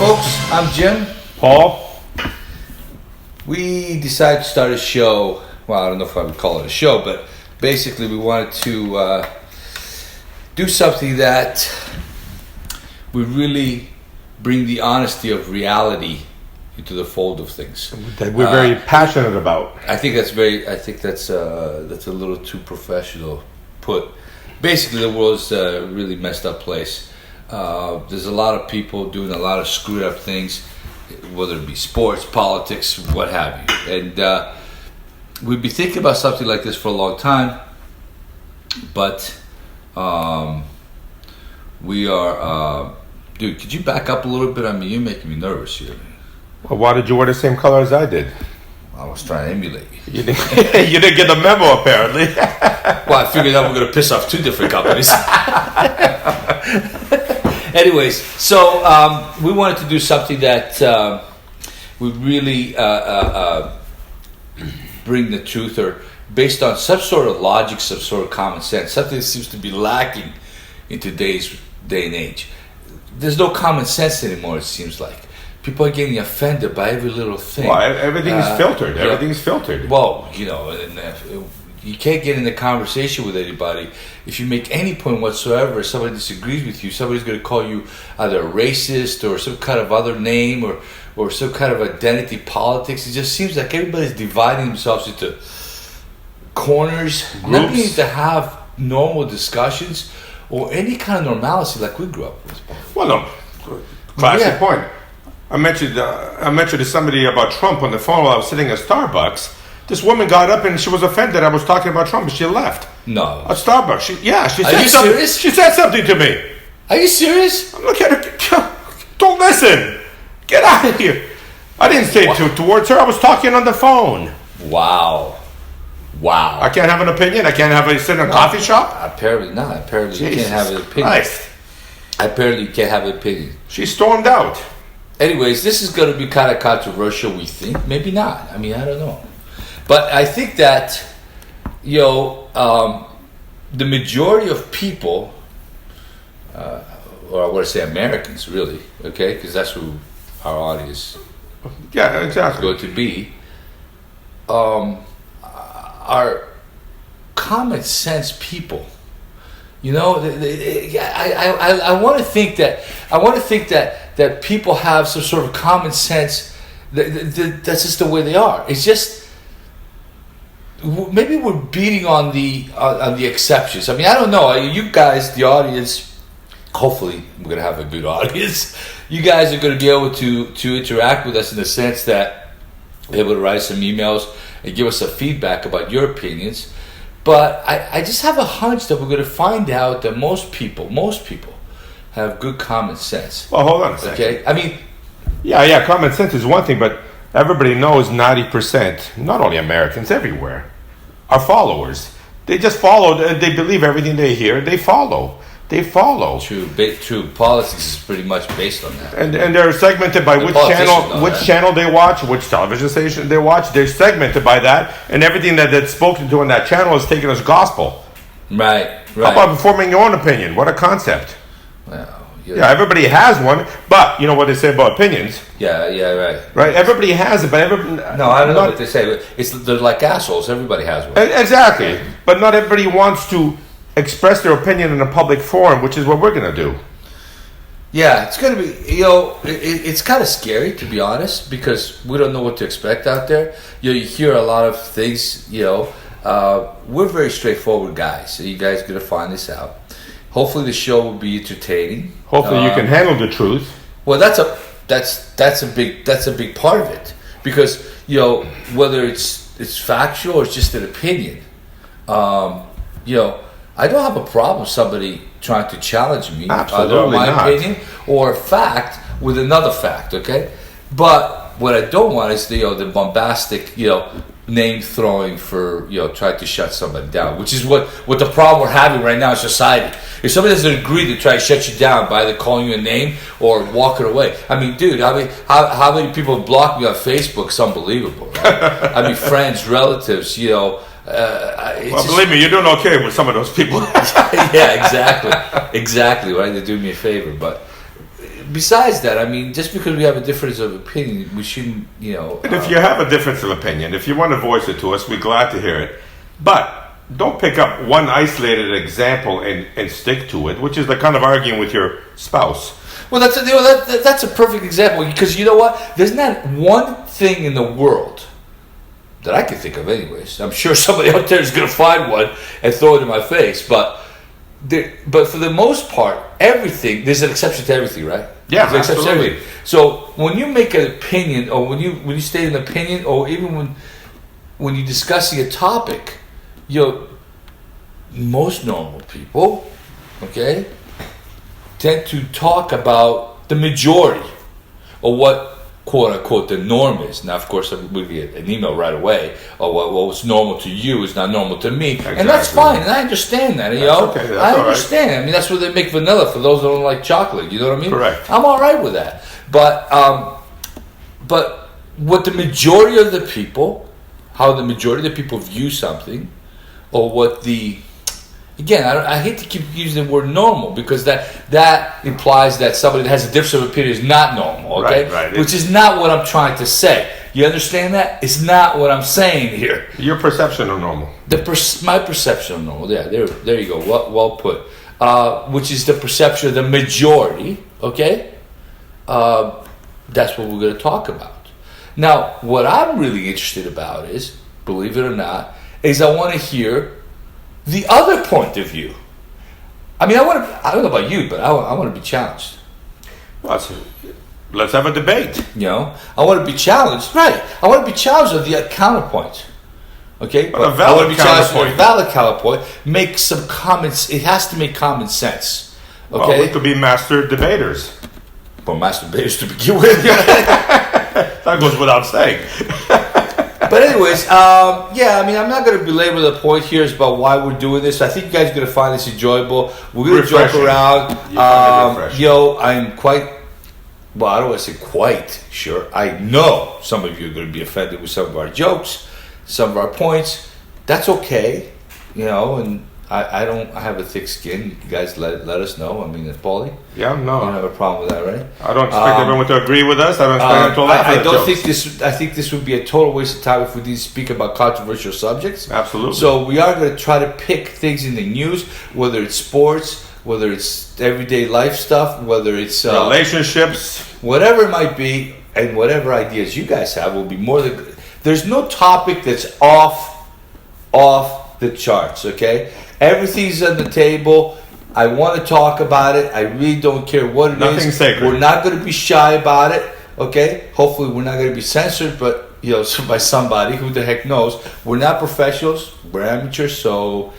folks. I'm Jim. Paul. We decided to start a show. Well, I don't know if I would call it a show, but basically we wanted to do something that would really bring the honesty of reality into the fold of things. That we're very passionate about. I think that's a little too professional put. Basically, the world's a really messed up place. There's a lot of people doing a lot of screwed up things, whether it be sports, politics, what have you. And we've been thinking about something like this for a long time, but we are... dude, could you back up a little bit? I mean, you're making me nervous here. Well, why did you wear the same color as I did? I was trying to emulate you. You didn't get the memo, apparently. Well, I figured out we're going to piss off two different companies. Anyways, so we wanted to do something that would really bring the truth, or based on some sort of logic, some sort of common sense, something that seems to be lacking in today's day and age. There's no common sense anymore, it seems like. People are getting offended by every little thing. Well, everything is filtered. Everything's filtered. Well, you know, you can't get in a conversation with anybody. If you make any point whatsoever, if somebody disagrees with you, somebody's going to call you either a racist or some kind of other name or some kind of identity politics. It just seems like everybody's dividing themselves into corners. Not being to have normal discussions or any kind of normalcy like we grew up with. Well, no. Classic point. I mentioned to somebody about Trump on the phone while I was sitting at Starbucks. This woman got up and she was offended I was talking about Trump, and she left. No. At Starbucks. She said Are you something. serious? She said something to me. Are you serious? I'm looking at her. Don't listen. Get out of here. I didn't say it towards her. I was talking on the phone. Wow. I can't have an opinion? I can't sit in a coffee shop? Apparently not. Apparently Jesus you can't have an opinion. Christ. Apparently you can't have an opinion. She stormed out. Anyways, this is going to be kind of controversial, we think. Maybe not. I mean, I don't know. But I think that, the majority of people, or I want to say Americans, really, okay, because that's who our audience is going to be, are common sense people. You know, I want to think that people have some sort of common sense. That's just the way they are. It's just maybe we're beating on the exceptions. I mean, I don't know. You guys, the audience, hopefully we're going to have a good audience. You guys are going to be able to interact with us in the sense that be able to write some emails and give us some feedback about your opinions. But I just have a hunch that we're going to find out that most people have good common sense. Well, hold on a second. Okay? I mean... Yeah, common sense is one thing, but everybody knows 90%, not only Americans, everywhere, are followers. They just follow, they believe everything they hear, they follow. True. Politics is pretty much based on that. And they're segmented by which channel they watch, which television station they watch. They're segmented by that, and everything that's spoken to on that channel is taken as gospel. Right. How about forming your own opinion? What a concept. Well, yeah, everybody has one, but you know what they say about opinions. Yeah, right. Right, everybody has it, but no, I don't know what they say. They're like assholes. Everybody has one. Exactly, but not everybody wants to express their opinion in a public forum, which is what we're going to do. Yeah, it's going to be, it's kind of scary, to be honest, because we don't know what to expect out there. You hear a lot of things, we're very straightforward guys, so you guys are going to find this out. Hopefully the show will be entertaining. Hopefully you can handle the truth. Well, that's a big part of it, because, whether it's factual or it's just an opinion, I don't have a problem with somebody trying to challenge me, either my opinion or fact with another fact, okay? But what I don't want is the bombastic, name throwing for trying to shut somebody down, which is what the problem we're having right now in society. If somebody doesn't agree to try to shut you down by either calling you a name or walking away, I mean, dude, how many people have blocked me on Facebook? It's unbelievable, right? I mean, friends, relatives, Well, believe me, you're doing okay with some of those people. Yeah, exactly, right? They're doing me a favor, but besides that, I mean, just because we have a difference of opinion, we shouldn't, And if you have a difference of opinion, if you want to voice it to us, we're glad to hear it. But don't pick up one isolated example and stick to it, which is the kind of arguing with your spouse. Well, that's a perfect example, because you know what? There's not one thing in the world that I can think of, anyways. I'm sure somebody out there is going to find one and throw it in my face, but for the most part, everything, there's an exception to everything, right? Yeah, absolutely. So when you make an opinion, or when you state an opinion, or even when you're discussing a topic, most normal people, okay, tend to talk about the majority, or what, quote unquote, the norm is. Now, of course, we'll get an email right away, or what's normal to you is not normal to me. Exactly. And that's fine, and I understand that, Okay, that's I understand. Right. I mean, that's where they make vanilla for those who don't like chocolate, you know what I mean? Correct. I'm all right with that. But what the majority of the people, how the majority of the people view something, or what again, I hate to keep using the word normal, because that implies that somebody that has a difference of opinion is not normal, okay? Right. Which is not what I'm trying to say. You understand that? It's not what I'm saying here. Your perception of normal. My perception of normal, yeah, there you go, well put. Which is the perception of the majority, okay? That's what we're going to talk about. Now, what I'm really interested about is, believe it or not, is I want to hear the other point of view. I mean, I don't know about you, but I want to be challenged. Well, let's have a debate. I want to be challenged. Right. I want to be challenged with the counterpoint. Okay? But I want to be challenged with a valid counterpoint. Make some comments. It has to make common sense. Okay? Well, we could be master debaters. Well, master debaters to begin with. That goes without saying. But anyways, I mean, I'm not going to belabor the point here about why we're doing this. I think you guys are going to find this enjoyable. We're going to joke around. I'm quite, well, I don't want to say quite sure. I know some of you are going to be offended with some of our jokes, some of our points. That's okay, and I have a thick skin. You guys let us know. I mean, Pauly? Yeah, no. You don't have a problem with that, right? I don't expect everyone to agree with us. I don't expect them to laugh at jokes. I think this would be a total waste of time if we didn't speak about controversial subjects. Absolutely. So we are going to try to pick things in the news, whether it's sports, whether it's everyday life stuff, whether it's relationships, whatever it might be, and whatever ideas you guys have will be more than. There's no topic that's off the charts. Okay. Everything's on the table. I want to talk about it. I really don't care what it is. Nothing's sacred. We're not going to be shy about it, okay? Hopefully we're not going to be censored, but by somebody, who the heck knows. We're not professionals. We're amateurs, so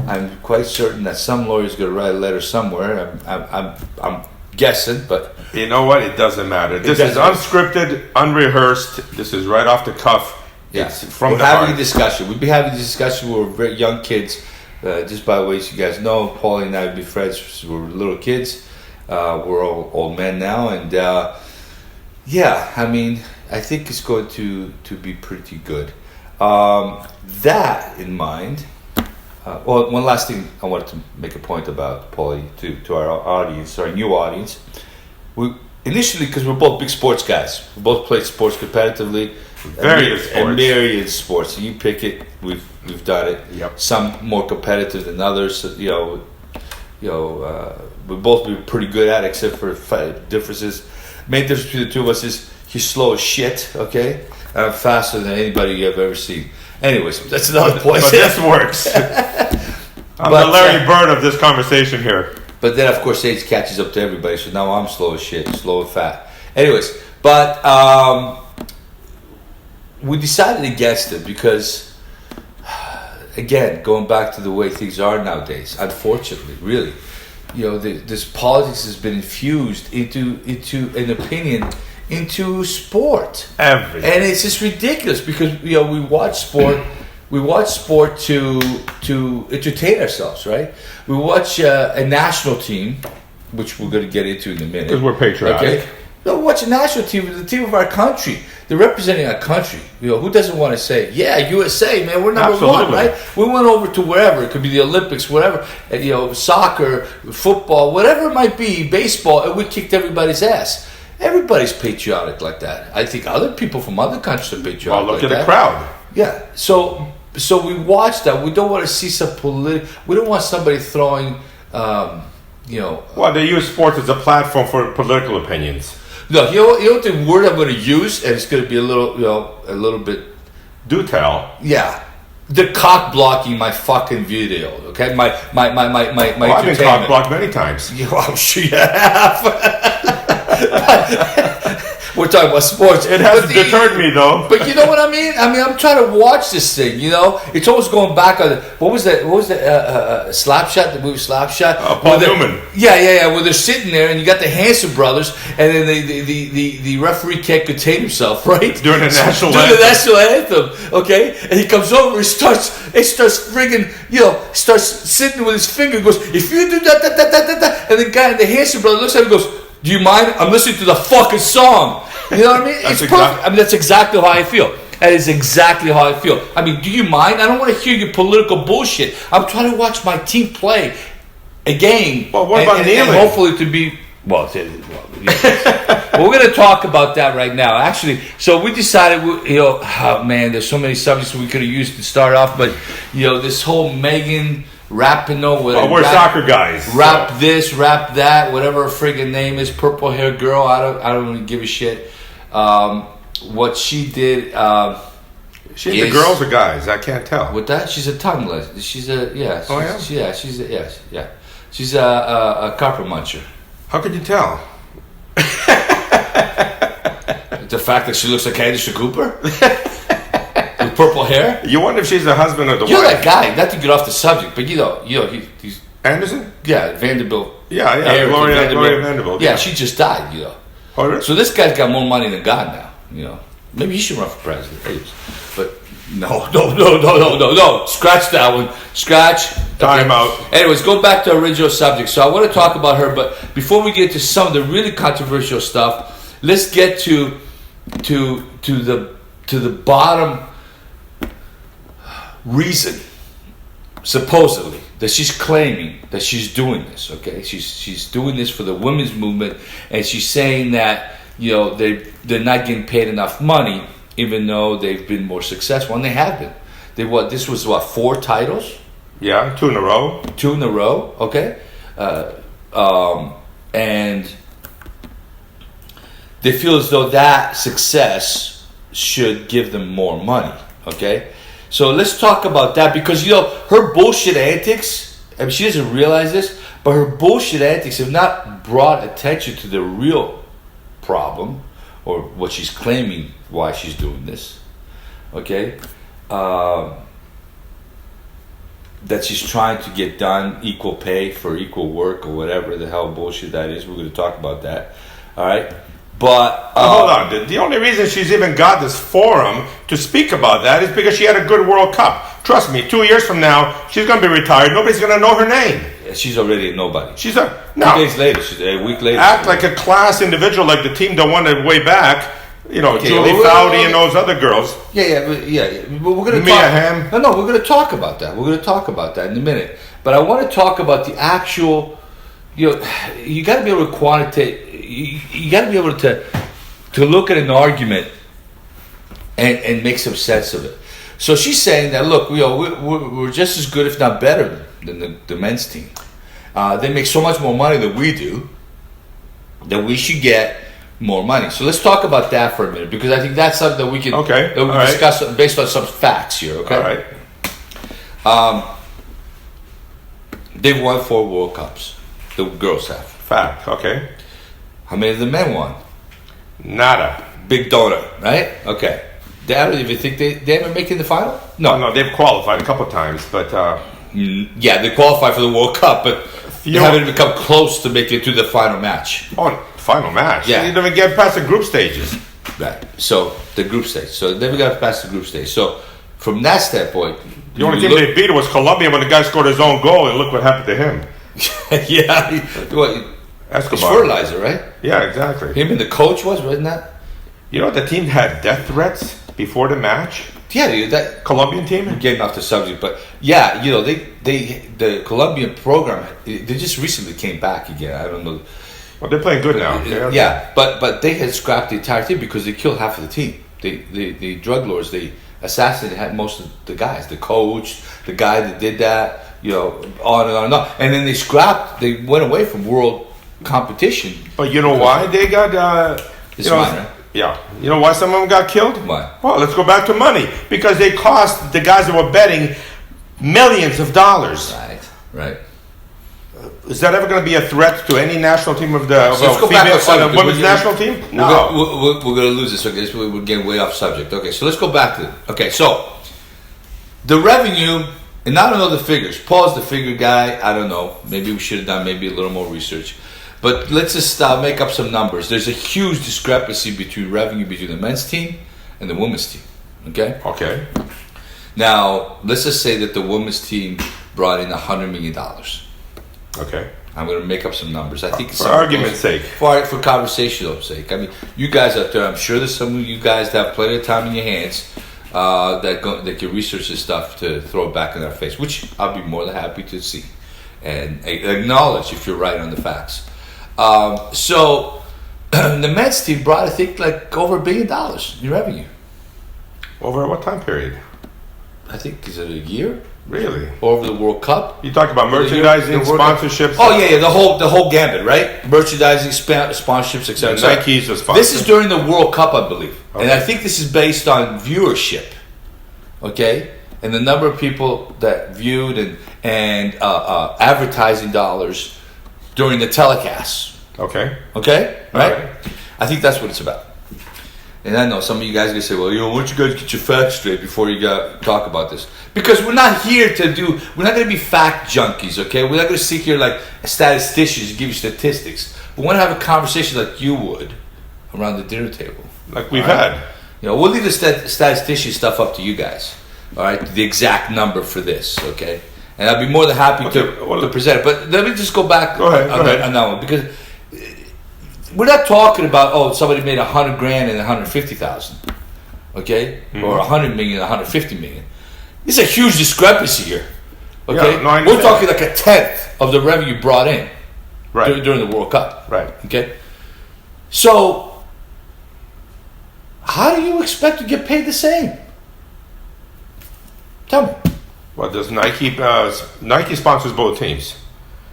I'm quite certain that some lawyer's going to write a letter somewhere. I'm guessing, but you know what? It doesn't matter. This is unscripted, unrehearsed. This is right off the cuff. Yeah. It's from we're the having heart. a discussion. We'd be having a discussion. We're very young kids. Just by the way, so you guys know, Pauly and I would be friends since we were little kids. We're all old men now, and I mean, I think it's going to be pretty good. That in mind, one last thing I wanted to make a point about, Pauly, to our audience, our new audience. We initially, because we're both big sports guys, we both played sports competitively. Myriad sports. So you pick it. We've done it. Yep. Some more competitive than others. We both be pretty good at it, except for differences. Main difference between the two of us is he's slow as shit. Okay, and I'm faster than anybody you've ever seen. Anyways, that's another point. But this works. I'm the Larry Bird of this conversation here. But then, of course, age catches up to everybody. So now I'm slow as shit, slow and fat. Anyways, but we decided against it because, again, going back to the way things are nowadays, unfortunately, really, this politics has been infused into an opinion, into sport. Everything. And it's just ridiculous because, we watch sport. We watch sport to entertain ourselves, right? We watch a national team, which we're going to get into in a minute. Because we're patriotic. Okay? No, watch a national team, the team of our country. they're representing our country. Who doesn't want to say, yeah, USA, man, we're number Absolutely. one, right? We went over to wherever. It could be the Olympics, whatever, soccer, football, whatever it might be, baseball, and we kicked everybody's ass. Everybody's patriotic like that. I think other people from other countries are patriotic. Well, look like at the crowd. Yeah. So we watch that. We don't want to see some we don't want somebody throwing, Well, they use sports as a platform for political opinions. No, you know what the word I'm going to use, and it's going to be a little bit. Do tell. Yeah. They're cock blocking my fucking video. Okay, my. I've been cock blocked many times. I'm sure you have. We're talking about sports. It hasn't deterred me though. But you know what I mean? I'm trying to watch this thing. It's always going back on. What was that? Slapshot? The movie Slapshot. Paul Newman. Yeah. Where they're sitting there, and you got the Hanson brothers, and then the referee can't contain himself, right? During the national anthem. Okay, and he comes over, he starts friggin', starts sitting with his finger, goes, if you do that, and the guy, the Hanson brother looks at him and goes, do you mind? I'm listening to the fucking song. You know what I mean? It's perfect. That's exactly how I feel. That is exactly how I feel. Do you mind? I don't want to hear your political bullshit. I'm trying to watch my team play a game. Well, what about kneeling? And hopefully to be... Well, we're going to talk about that right now. Actually, so we decided, oh man, there's so many subjects we could have used to start off, but, this whole Megan... Rapinoe, we're soccer guys. Rap this, rap that, whatever her friggin' name is, purple hair girl. I don't really give a shit. What she did. She the girls or guys? I can't tell. With that, she's a tongueless. She's a Oh yeah. Yeah, she's a yes, yeah. She's a carpet muncher. How could you tell? The fact that she looks like Candice Cooper. With purple hair. You wonder if she's the husband or the You're wife. that guy. Not to get off the subject, but he's Anderson. Yeah, Vanderbilt. Yeah, Gloria Vanderbilt. Yeah, she just died. Oh, really? So this guy's got more money than God now. Maybe he should run for president. But no. Scratch that one. Scratch. Time out. Anyways, go back to our original subject. So I want to talk about her, but before we get to some of the really controversial stuff, let's get to the bottom reason, supposedly, that she's claiming that she's doing this. Okay, she's doing this for the women's movement, and she's saying that they're not getting paid enough money, even though they've been more successful, and they have been. This was 4 titles? Yeah, 2 in a row. 2 in a row. Okay, and they feel as though that success should give them more money. Okay. So let's talk about that, because her bullshit antics, she doesn't realize this, but her bullshit antics have not brought attention to the real problem, or what she's claiming why she's doing this. Okay? That she's trying to get done equal pay for equal work, or whatever the hell bullshit that is. We're going to talk about that. All right? But hold on. The only reason she's even got this forum to speak about that is because she had a good World Cup. Trust me, 2 years from now, she's going to be retired. Nobody's going to know her name. She's already a nobody. No. 2 days later, a week later. Act like a class individual, like the team that won it way back. Julie Foudy and those other girls. Yeah. But we're going to Mia Hamm. No, we're going to talk about that. We're going to talk about that in a minute. But I want to talk about the actual. You got to be able to quantitate. You got to be able to look at an argument and make some sense of it. So she's saying that, look, we're just as good, if not better, than the men's team. They make so much more money than we do, that we should get more money. So let's talk about that for a minute, because I think that's something that we can discuss based on some facts here. Okay. All right. They've won 4 World Cups. The girls have. Fact. Okay. How many of the men won? Nada. Big donut, right? Okay. I don't even think they ever make it in the final? No, they've qualified a couple times, but... yeah, they qualified for the World Cup, but they haven't even come close to making it to the final match. Oh, final match? Yeah. They didn't even get past the group stages. Right. So, the group stage. So, they never got past the group stage. So, from that standpoint... The only team they beat was Colombia when the guy scored his own goal, and look what happened to him. Yeah. He's fertilizer, right? Yeah, exactly. Him and the coach wasn't that? You know, the team had death threats before the match. Yeah, dude, that Colombian team. We're getting off the subject, but yeah, you know, the Colombian program, they just recently came back again. I don't know. Well, they're playing good now. Yeah, but they had scrapped the entire team because they killed half of the team. The drug lords, they assassinated most of the guys, the coach, the guy that did that, you know, on and on and on. And then they went away from world competition. But you know why they got, right? Yeah. You know why some of them got killed? Why? Well, let's go back to money. Because they cost the guys that were betting millions of dollars. Right. Is that ever going to be a threat to any national team of the let's go back female women's national team? No. We're going to lose this. Okay, so we're getting way off subject. Okay, so let's go back to it. Okay, so the revenue, and I don't know the figures. Paul's the figure guy. I don't know. Maybe we should have done maybe a little more research. But let's just make up some numbers. There's a huge discrepancy between revenue between the men's team and the women's team. Okay? Okay. Now, let's just say that the women's team brought in $100 million. Okay. I'm going to make up some numbers. I think for argument's sake. For conversational sake. I mean, you guys out there, I'm sure there's some of you guys that have plenty of time in your hands that can research this stuff to throw it back in our face, which I'll be more than happy to see and acknowledge if you're right on the facts. So the men's team brought, I think, like over $1 billion in revenue. Over what time period? I think, is it a year? Really? Over the World Cup. You talk about merchandising, sponsorships. Oh yeah, the whole gambit, right? Merchandising, sponsorships, etc. Nike's a sponsor. This is during the World Cup, I believe, and I think this is based on viewership. Okay, and the number of people that viewed and advertising dollars during the telecasts. Okay. Right? I think that's what it's about. And I know some of you guys are going to say, well, why don't you guys get your facts straight before you talk about this? Because we're not here we're not going to be fact junkies, okay? We're not going to sit here like statisticians and give you statistics. We want to have a conversation like you would around the dinner table. Like we've had. You know, we'll leave the statistician stuff up to you guys, all right? The exact number for this, okay? And I'd be more than happy to present it. But let me just go back on that one, because we're not talking about somebody made $100,000 and $150,000, okay, or $100 million, $150 million. There's a huge discrepancy here, okay. Yeah, we're talking like a tenth of the revenue brought in during the World Cup, right? Okay. So, how do you expect to get paid the same? Tell me. Well, does Nike sponsors both teams,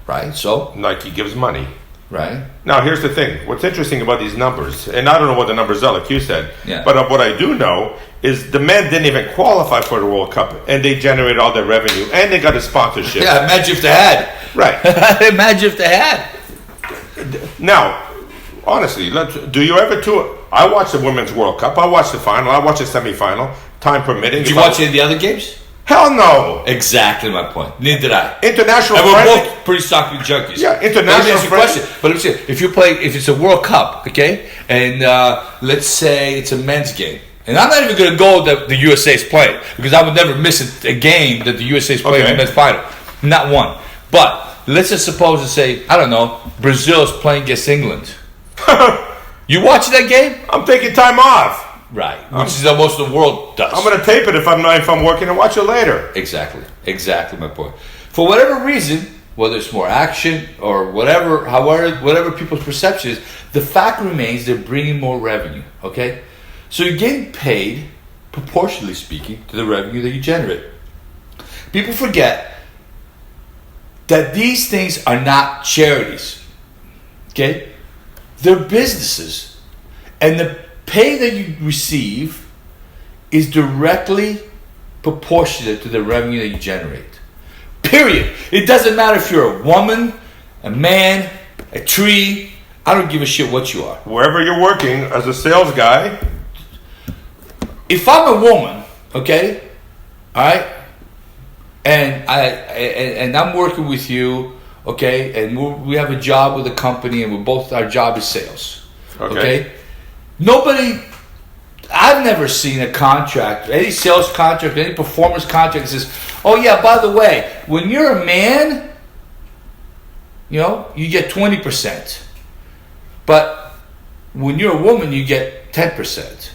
right? So Nike gives money. Right. Now, here's the thing. What's interesting about these numbers, and I don't know what the numbers are, like you said, but what I do know is the men didn't even qualify for the World Cup, and they generated all their revenue, and they got a sponsorship. Yeah, imagine if they had. Right. Imagine if they had. Now, honestly, do you ever tour? I watched the Women's World Cup. I watched the final. I watched the semifinal, time permitting. Did you watch any of the other games? Hell no. Exactly my point. Neither did I. International and we're both pretty soccer junkies. Yeah, international. Let me ask you a question. But let me see. If it's a World Cup, okay, and let's say it's a men's game, and I'm not even going to go that the USA is playing, because I would never miss a game that the USA is playing in the men's final. Not one. But let's just suppose and say, I don't know, Brazil is playing against England. You watching that game? I'm taking time off. Right, which is what most of the world does. I'm going to tape it if I'm working and watch it later. Exactly my point. For whatever reason, whether it's more action or whatever people's perception is, the fact remains they're bringing more revenue. Okay, so you're getting paid proportionally speaking to the revenue that you generate. People forget that these things are not charities. Okay, they're businesses, and the pay that you receive is directly proportionate to the revenue that you generate. Period. It doesn't matter if you're a woman, a man, a tree. I don't give a shit what you are. Wherever you're working as a sales guy. If I'm a woman, okay, all right, and I'm working with you, okay, and we have a job with a company, and our job is sales, okay? I've never seen a contract, any sales contract, any performance contract that says, oh yeah, by the way, when you're a man, you get 20%. But when you're a woman, you get 10%.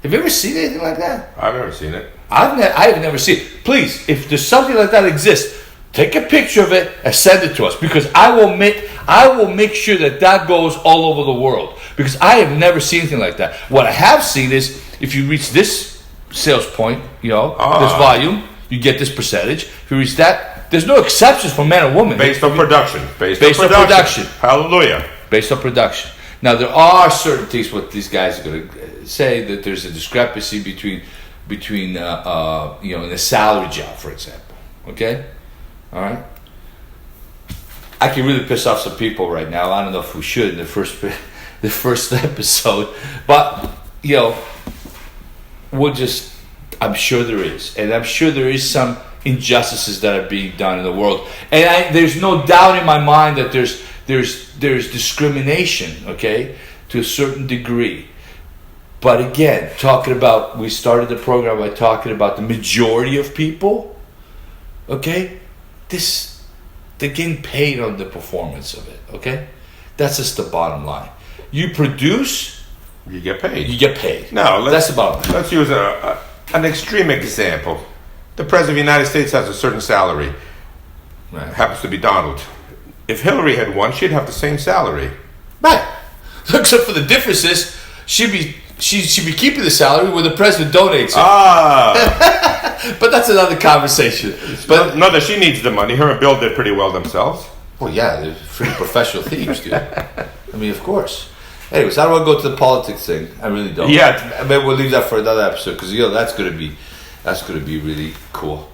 Have you ever seen anything like that? I've never seen it. I've never seen it. Please, if there's something like that exists, take a picture of it and send it to us, because I will make sure that goes all over the world, because I have never seen anything like that. What I have seen is, if you reach this sales point, this volume, you get this percentage. If you reach that, there's no exceptions for man or woman. Based on production. Based on production. Hallelujah. Based on production. Now, there are certain things what these guys are going to say, that there's a discrepancy between in a salary job, for example. Okay? All right? I can really piss off some people right now. I don't know if we should in the first episode, but I'm sure there is, and I'm sure there is some injustices that are being done in the world, and there's no doubt in my mind that there's discrimination, okay, to a certain degree. But again, we started the program by talking about the majority of people, okay? They're getting paid on the performance of it, okay? That's just the bottom line. You produce, you get paid. You get paid. No, that's the bottom line. Let's use an extreme example. The President of the United States has a certain salary. Right. It happens to be Donald. If Hillary had won, she'd have the same salary. Right. Except for the difference is, she'd be keeping the salary when the president donates it. But that's another conversation. But not that she needs the money. Her and Bill did pretty well themselves. Well, yeah, they're pretty professional thieves, dude. I mean, of course. Anyways, I don't want to go to the politics thing. I really don't. Yeah. Maybe we'll leave that for another episode, because that's going to be really cool.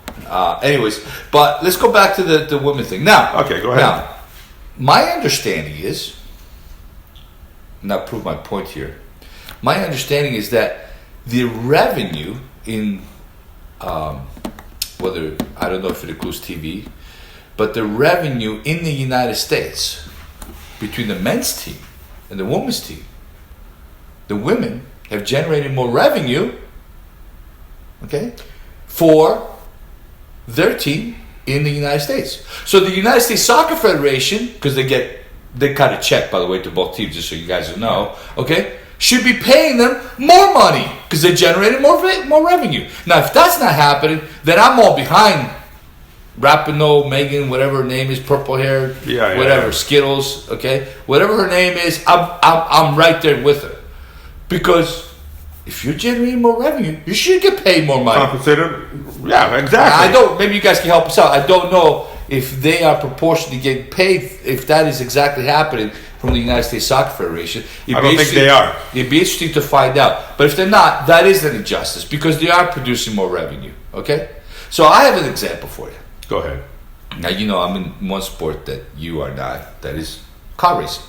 Anyways, but let's go back to the women thing now. Okay, go ahead. Now, my understanding is, and I'll prove my point here. My understanding is that the revenue in whether, I don't know if it includes TV, but the revenue in the United States between the men's team and the women's team, the women have generated more revenue, okay, for their team in the United States. So the United States Soccer Federation, because they cut a check, by the way, to both teams, just so you guys know, okay, should be paying them more money because they generated more revenue. Now, if that's not happening, then I'm all behind Rapinoe, Megan, whatever her name is, purple hair, whatever, Skittles, okay, whatever her name is, I'm right there with her, because if you're generating more revenue, you should get paid more money. Compensated, yeah, exactly. I don't. Maybe you guys can help us out. I don't know if they are proportionally getting paid. If that is exactly happening from the United States Soccer Federation, I don't think they are. It'd be interesting to find out. But if they're not, that is an injustice, because they are producing more revenue. Okay, so I have an example for you. Go ahead. Now, I'm in one sport that you are not. That is car racing.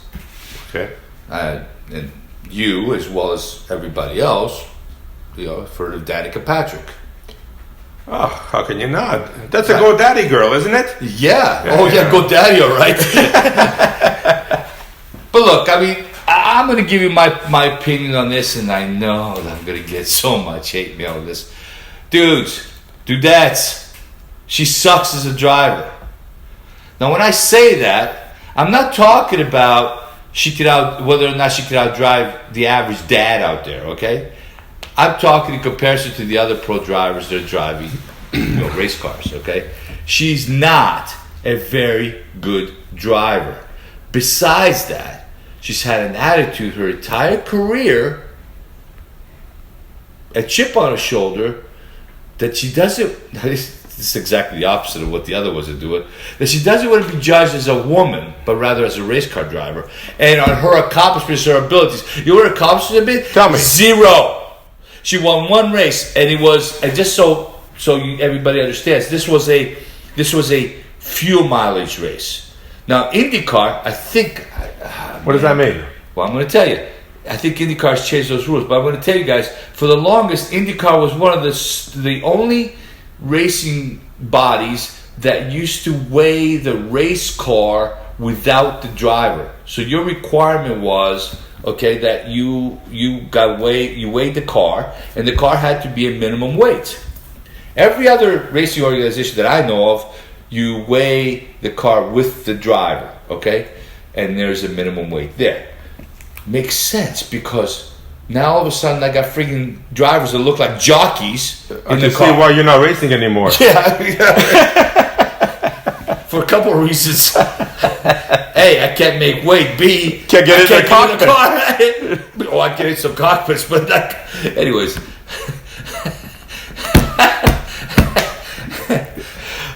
Okay. And you, as well as everybody else, have heard of Danica Patrick. Oh, how can you not? That's a GoDaddy girl, isn't it? Yeah. GoDaddy, all right. But look, I mean, I'm going to give you my opinion on this, and I know that I'm going to get so much hate mail on this. Dudettes, she sucks as a driver. Now, when I say that, I'm not talking about whether or not she could outdrive the average dad out there, okay? I'm talking in comparison to the other pro drivers that are driving race cars, okay? She's not a very good driver. Besides that, she's had an attitude her entire career, a chip on her shoulder, that she doesn't... This is exactly the opposite of what the other ones are doing. That she doesn't want to be judged as a woman, but rather as a race car driver. And on her accomplishments, her abilities. You know what her accomplishments have been? Tell me. 0. She won one race, and it was, and just so everybody understands, this was a fuel mileage race. Now, IndyCar, I think... What does that mean? Well, I'm going to tell you. I think IndyCar's changed those rules, but I'm going to tell you guys, for the longest, IndyCar was one of the only racing bodies that used to weigh the race car without the driver. So your requirement was, okay, that you weighed the car, and the car had to be a minimum weight. Every other racing organization that I know of, you weigh the car with the driver, okay, and there's a minimum weight there. Makes sense, because Now all of a sudden I got freaking drivers that look like jockeys in the car. See why you're not racing anymore. Yeah. For a couple of reasons. A, I can't make weight. B, can't get in the cockpit. Oh, I can in some cockpits, but anyways.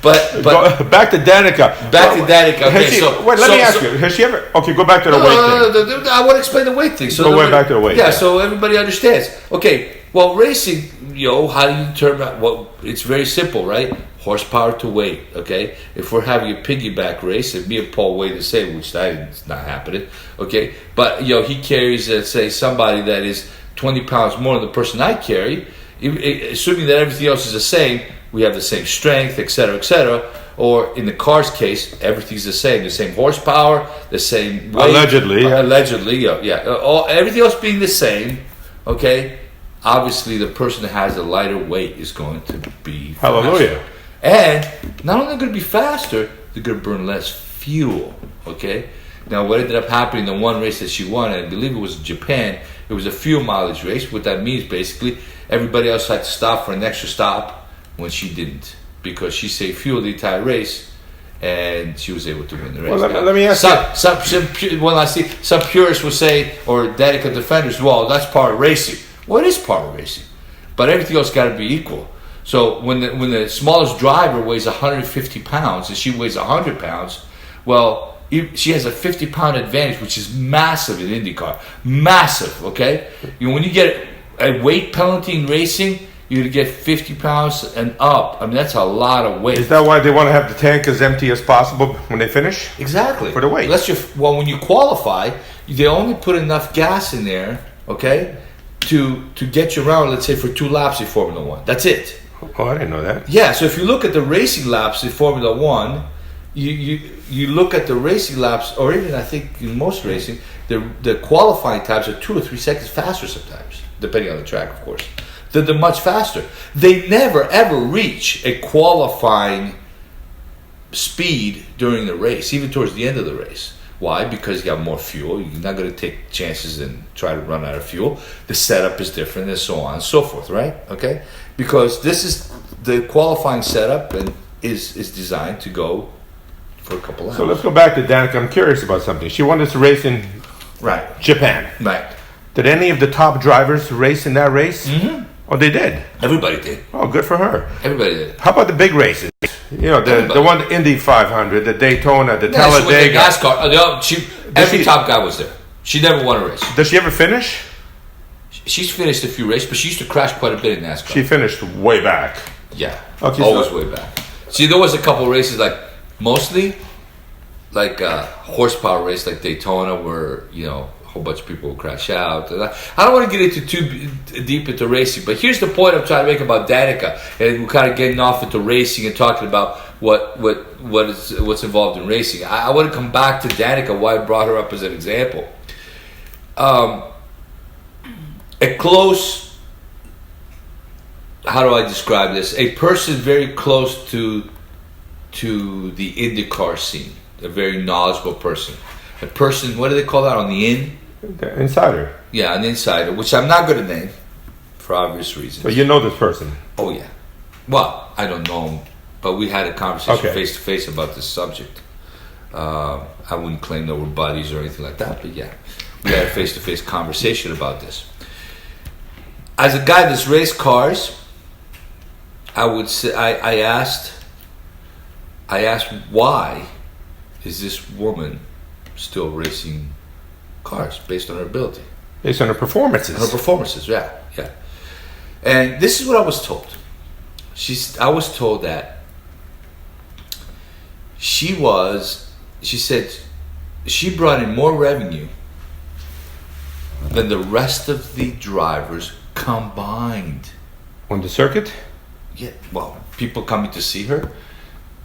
But back to Danica. Okay, let me ask you. Has she ever? Okay, go back to the weight thing. I want to explain the weight thing. So go back to the weight. Yeah, so everybody understands. Okay, well, racing, how do you determine? Well, it's very simple, right? Horsepower to weight. Okay, if we're having a piggyback race, and me and Paul weigh the same, which is not happening. Okay, but he carries, let's say, somebody that is 20 pounds more than the person I carry. Assuming that everything else is the same. We have the same strength, etc., etc. Or in the car's case, everything's the same horsepower, the same weight. Allegedly, yeah. Everything else being the same, okay. Obviously, the person that has a lighter weight is going to be hallelujah. Faster. And not only going to be faster, they're going to burn less fuel. Okay. Now, what ended up happening in the one race that she won, and I believe it was in Japan, it was a fuel mileage race. What that means, basically, everybody else had to stop for an extra stop. When she didn't, because she saved fuel the entire race, and she was able to win the race. Well, let me ask you. When I see some purists will say, or Danica defenders, well, that's part of racing. Well, it is part of racing, but everything else got to be equal. So when the smallest driver weighs 150 pounds and she weighs 100 pounds, well, she has a 50-pound advantage, which is massive in IndyCar. Massive, okay? When you get a weight penalty in racing, you get 50 pounds and up. I mean, that's a lot of weight. Is that why they want to have the tank as empty as possible when they finish? Exactly. For the weight. When you qualify, they only put enough gas in there, okay, to get you around, let's say, for 2 laps in Formula 1. That's it. Oh, I didn't know that. Yeah, so if you look at the racing laps in Formula 1, you look at the racing laps, or even I think in most racing, the qualifying times are 2 or 3 seconds faster sometimes, depending on the track, of course. They're much faster. They never ever reach a qualifying speed during the race, even towards the end of the race. Why? Because you have more fuel. You're not going to take chances and try to run out of fuel. The setup is different, and so on and so forth, right? Okay? Because this is the qualifying setup and is designed to go for a couple hours. So let's go back to Danica. I'm curious about something. She wanted to race in Japan. Right. Did any of the top drivers race in that race? Mm-hmm. Oh, they did? Everybody did. Oh, good for her. Everybody did. How about the big races? The one, the Indy 500, the Daytona, the Talladega. Every top guy was there. She never won a race. Does she ever finish? She's finished a few races, but she used to crash quite a bit in NASCAR. She finished way back. Yeah. Okay, always way back. See, there was a couple races, mostly horsepower race like Daytona where, a whole bunch of people will crash out. I don't want to get into too deep into racing, but here's the point I'm trying to make about Danica, and we're kind of getting off into racing and talking about what's involved in racing. I want to come back to Danica, why I brought her up as an example. A close, how do I describe this? A person very close to the IndyCar scene, a very knowledgeable person. A person, what do they call that on the in? The insider. Yeah, an insider, which I'm not going to name for obvious reasons. But you know this person? Oh, yeah. Well, I don't know him, but we had a conversation face to face about this subject. I wouldn't claim that we're buddies or anything like that, but yeah, we had a face to face conversation about this. As a guy that's raced cars, I would say I asked why is this woman still racing cars based on her ability, based on her performances. Yeah. And this is what I was told. I was told that she said she brought in more revenue than the rest of the drivers combined on the circuit. Yeah, well, people coming to see her,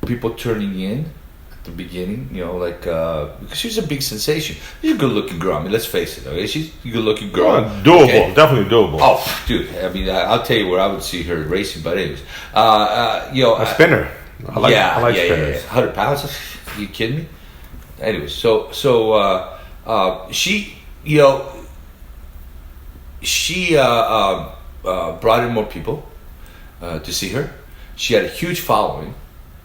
people turning in at the beginning, because she's a big sensation. She's a good-looking girl. I mean, let's face it. Okay, she's a good-looking girl. Doable, okay? Definitely doable. Oh, dude. I mean, I'll tell you where I would see her racing. But anyways, a spinner. I like spinners. 100 pounds. Are you kidding me? Anyways, so she, she brought in more people to see her. She had a huge following,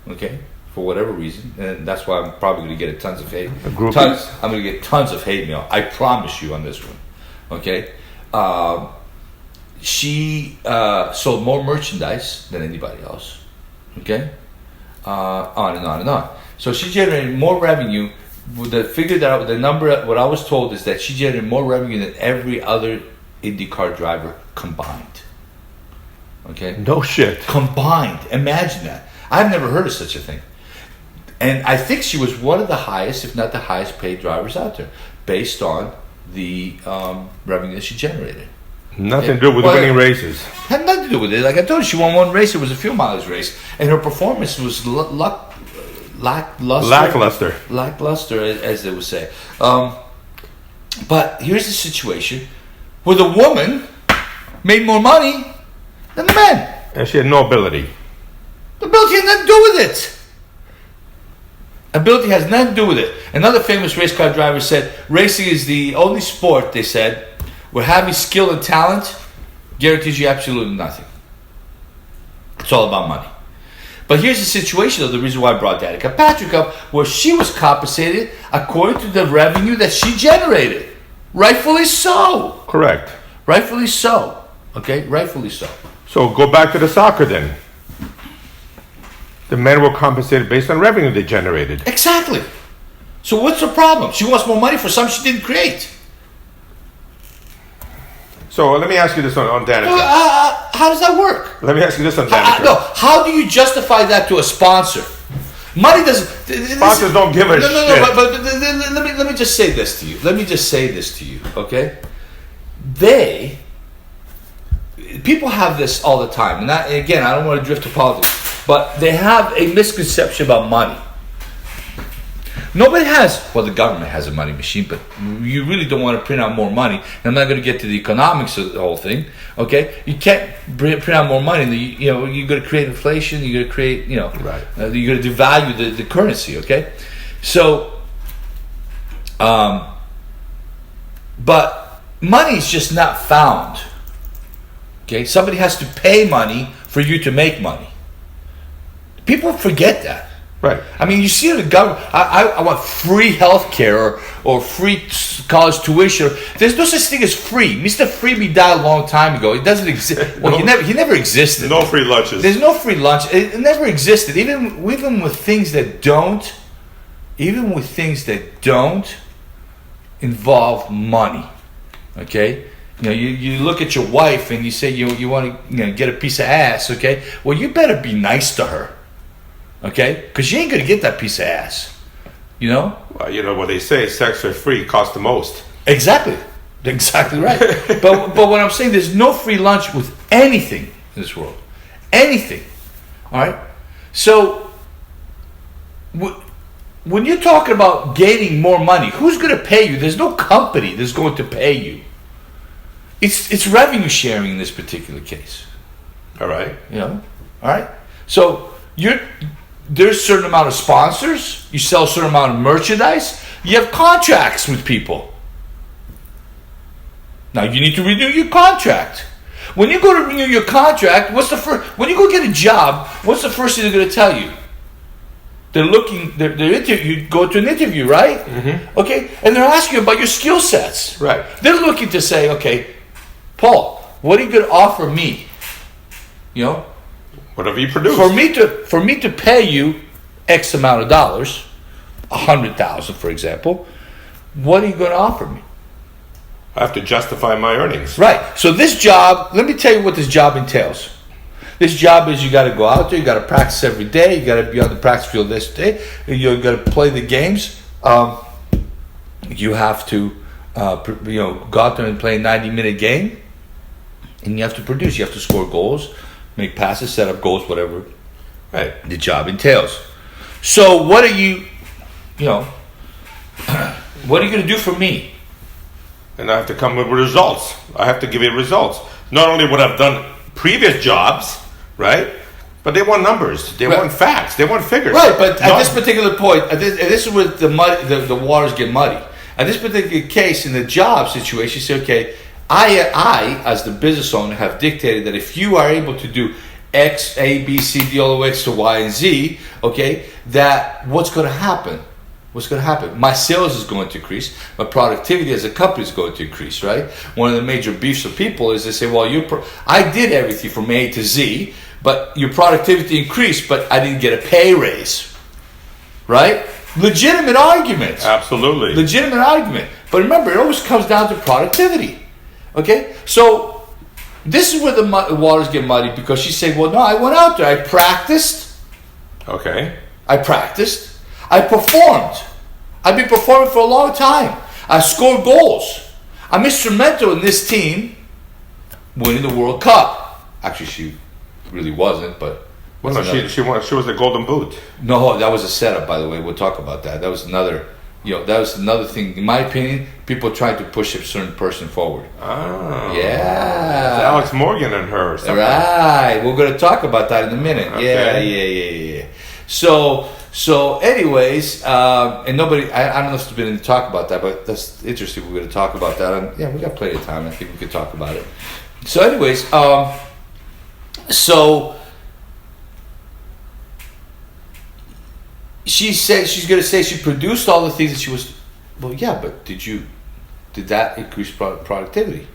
okay, for whatever reason, and that's why I'm probably going to get tons of hate. I'm going to get tons of hate mail. I promise you on this one, okay. She sold more merchandise than anybody else, okay, on and on and on. So she generated more revenue. The number, what I was told is that she generated more revenue than every other IndyCar driver combined. Okay? No shit. Combined. Imagine that. I've never heard of such a thing. And I think she was one of the highest, if not the highest paid drivers out there, based on the revenue that she generated. Nothing to do with winning races. Had nothing to do with it. Like I told you, she won one race. It was a fuel mileage race. And her performance was lackluster, as they would say. But here's the situation where the woman made more money than the man. And she had no ability. The ability has nothing to do with it. Ability has nothing to do with it. Another famous race car driver said, racing is the only sport, they said, where having skill and talent guarantees you absolutely nothing. It's all about money. But here's the situation, though, the reason why I brought Danica Patrick up, where she was compensated according to the revenue that she generated. Rightfully so. Correct. Rightfully so. Okay? Rightfully so. So go back to the soccer then. The men were compensated based on revenue they generated. Exactly. So what's the problem? She wants more money for something she didn't create. So let me ask you this on Danica. How does that work? Let me ask you this on Danica. How do you justify that to a sponsor? Money doesn't. Sponsors don't give a shit. No. But let me just say this to you. Okay? People have this all the time, and again, I don't want to drift to politics, but they have a misconception about money. Nobody has, well, the government has a money machine, but you really don't want to print out more money. And I'm not going to get to the economics of the whole thing, okay? You can't print out more money. You're going to create inflation. You're going to create, right. You're going to devalue the currency, okay? So, but money is just not found, okay? Somebody has to pay money for you to make money. People forget that. Right. I mean, you see the government. I want free health care or free college tuition. There's no such thing as free. Mr. Freebie died a long time ago. It doesn't exist. Well, he never existed. No free lunches. There's no free lunch. It never existed. Even with things that don't involve money. Okay. You look at your wife and you say you want to get a piece of ass. Okay. Well, you better be nice to her. Okay? Because you ain't going to get that piece of ass. Well, you know what they say, sex for free costs the most. Exactly. Exactly right. but what I'm saying, there's no free lunch with anything in this world. Anything. All right? So, when you're talking about gaining more money, who's going to pay you? There's no company that's going to pay you. It's revenue sharing in this particular case. All right. All right? So, there's a certain amount of sponsors. You sell a certain amount of merchandise. You have contracts with people. Now you need to renew your contract. When you go to renew your contract, when you go get a job, what's the first thing they're going to tell you? You go to an interview, right? Mm-hmm. Okay, and they're asking you about your skill sets. Right. They're looking to say, okay, Paul, what are you going to offer me? Whatever you produce. For me to pay you X amount of dollars, $100,000 for example, what are you going to offer me? I have to justify my earnings. Right. So this job, let me tell you what this job entails. This job is you got to go out there, you got to practice every day, you got to be on the practice field this day, you got to play the games. You have to go out there and play a 90-minute game, and you have to produce. You have to score goals, make passes, set up goals, whatever the job entails. So what are you going to do for me? And I have to come with results. I have to give you results. Not only what I've done previous jobs, right? But they want numbers. They want facts. They want figures. Right, but at this particular point, this is where the waters get muddy. At this particular case, in the job situation, you say, okay, I, as the business owner, have dictated that if you are able to do X, A, B, C, D, all the way to Y and Z, okay, that what's going to happen? What's going to happen? My sales is going to increase. My productivity as a company is going to increase, right? One of the major beefs of people is they say, well, I did everything from A to Z, but your productivity increased, but I didn't get a pay raise, right? Legitimate arguments. Absolutely. Legitimate argument. But remember, it always comes down to productivity, okay? So this is where the waters get muddy, because she's saying, well, no, I went out there. I practiced. Okay. I practiced. I performed. I've been performing for a long time. I scored goals. I'm instrumental in this team winning the World Cup. Actually, she really wasn't, but... Well, no, she was the Golden Boot. No, that was a setup, by the way. We'll talk about that. That was another... that was another thing. In my opinion, people tried to push a certain person forward. Oh. Yeah. It's Alex Morgan and her or something. Right. We're going to talk about that in a minute. Okay. Yeah. So anyways, and nobody, I don't know if there's been any talk about that, but that's interesting. We're going to talk about that. And we got plenty of time. I think we could talk about it. So anyways, so she said she's going to say she produced all the things that she was. Well, yeah, but did that increase productivity?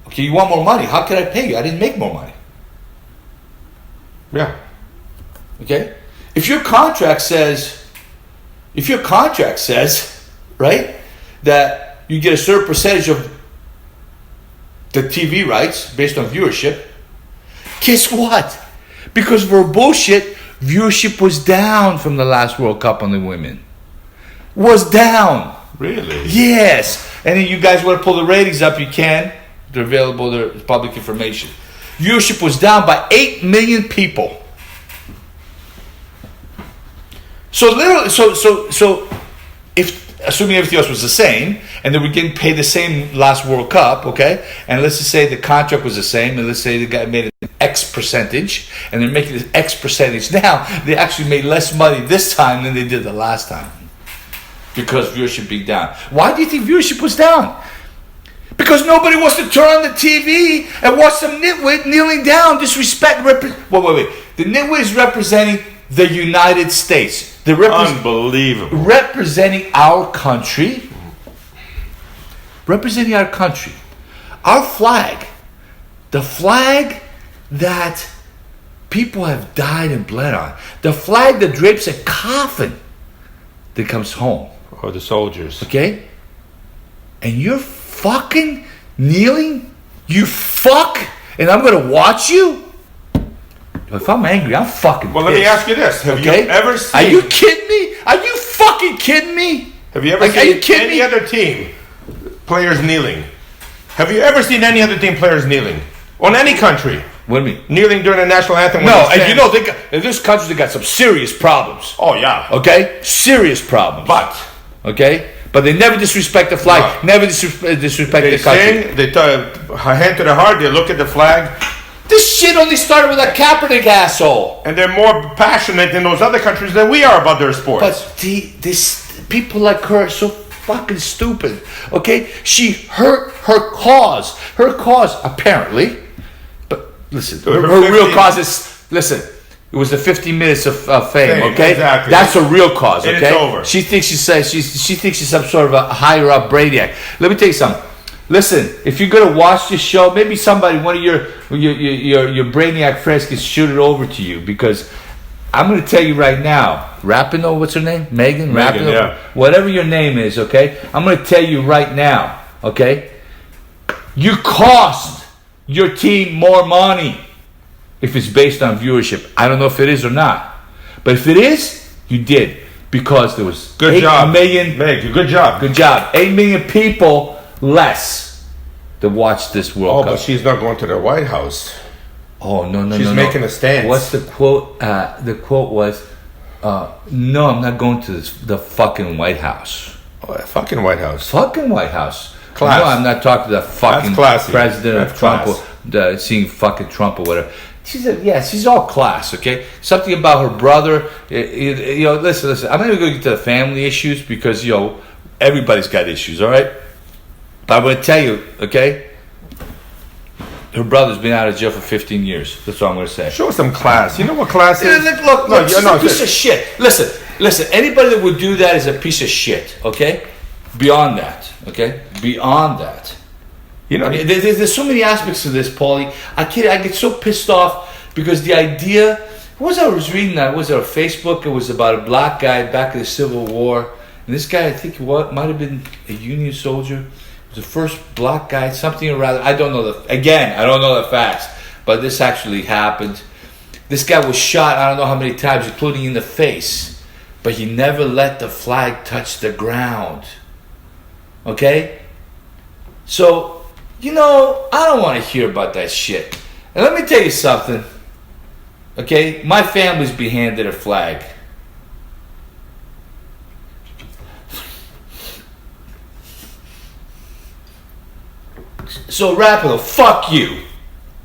Okay, you want more money? How can I pay you? I didn't make more money. Yeah. Okay? If your contract says, right, that you get a certain percentage of the TV rights based on viewership, guess what? Because of her bullshit, viewership was down from the last World Cup on the women. Was down. Really? Yes. And then you guys want to pull the ratings up, you can. They're available, they're public information. Viewership was down by 8 million people. So literally, so if assuming everything else was the same, and they were getting paid the same last World Cup, okay, and let's just say the contract was the same, and let's say the guy made an X percentage, and they're making this X percentage now, they actually made less money this time than they did the last time, because viewership being down. Why do you think viewership was down? Because nobody wants to turn on the TV and watch some nitwit kneeling down, disrespect. Wait. The nitwit is representing the United States. Unbelievable. Representing our country. Representing our country. Our flag. The flag that people have died and bled on. The flag that drapes a coffin that comes home. Or the soldiers. Okay? And you're fucking kneeling? You fuck? And I'm going to watch you? If I'm angry, I'm fucking Well, pissed. let me ask you this. Have you ever seen... Are you kidding me? Are you fucking kidding me? Have you ever seen any other team players kneeling? Have you ever seen any other team players kneeling? On any country? What do you mean? Kneeling during the national anthem? No, and you know, in this country, they got some serious problems. Oh, yeah. Okay? Serious problems. But... Okay? But they never disrespect the flag. No. Never disrespect the country. They hand to the heart, they look at the flag. This shit only started with a Kaepernick asshole. And they're more passionate in those other countries than we are about their sports. But this people like her are so fucking stupid. Okay? She hurt her cause. Her cause, apparently. But listen, her real cause is, listen, it was the 15 minutes of fame, okay? Exactly. That's her real cause, okay? It's over. She thinks she thinks she's some sort of a higher up brainiac. Let me tell you something. Listen, if you're gonna watch this show, maybe somebody, one of your brainiac friends, can shoot it over to you, because I'm gonna tell you right now, Rapinoe, what's her name? Megan, Rapinoe, yeah. Whatever your name is, okay? I'm gonna tell you right now, okay? You cost your team more money if it's based on viewership. I don't know if it is or not, but if it is, you did, because there was 8 million. Meg, good job. Good job. 8 million people less to watch this World Cup. But she's not going to the White House. Oh, no. She's making a stance. What's the quote? The quote was, no, I'm not going to the fucking White House. Oh, fucking White House. Fucking White House. Class. No, I'm not talking to the fucking president of Trump, or seeing fucking Trump or whatever. She said, yeah, she's all class, okay? Something about her brother. Listen, I'm not even going to get to the family issues, because, everybody's got issues, all right? But I'm going to tell you, okay? Her brother's been out of jail for 15 years. That's what I'm going to say. Show some class. You know what class is? Look, she's a piece of shit. Listen, anybody that would do that is a piece of shit, okay? Beyond that, okay? Beyond that. You know, I mean, there's so many aspects to this, Paulie. I get so pissed off because the idea... What was I was reading that? Was it on Facebook? It was about a black guy back in the Civil War. And this guy, I think, might have been a Union soldier. It was the first black guy, something or rather. I don't know I don't know the facts. But this actually happened. This guy was shot, I don't know how many times, including in the face. But he never let the flag touch the ground. Okay? So, I don't want to hear about that shit. And let me tell you something. Okay? My family's been handed a flag. So, Rapinoe, fuck you.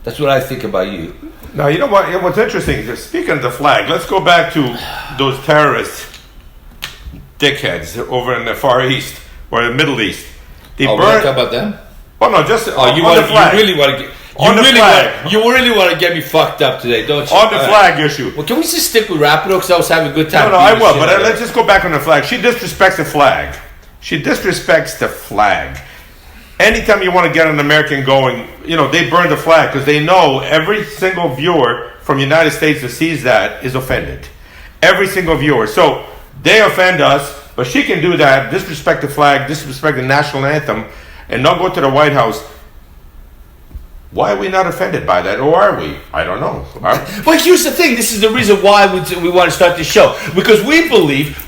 That's what I think about you. Now, you know what? What's interesting, speaking of the flag, let's go back to those terrorist dickheads over in the Far East or the Middle East. We're talking about them? Oh, no, just you on the flag. You really want to get... You really want to get me fucked up today, don't you? On the flag issue. Well, can we just stick with Rapinoe because I was having a good time? No, I will, but let's just go back on the flag. She disrespects the flag. She disrespects the flag. Anytime you want to get an American going, they burn the flag because they know every single viewer from the United States that sees that is offended. Every single viewer. So they offend us, but she can do that, disrespect the flag, disrespect the national anthem, and not go to the White House. Why are we not offended by that? Or are we? I don't know. Well, here's the thing. This is the reason why we want to start this show. Because we believe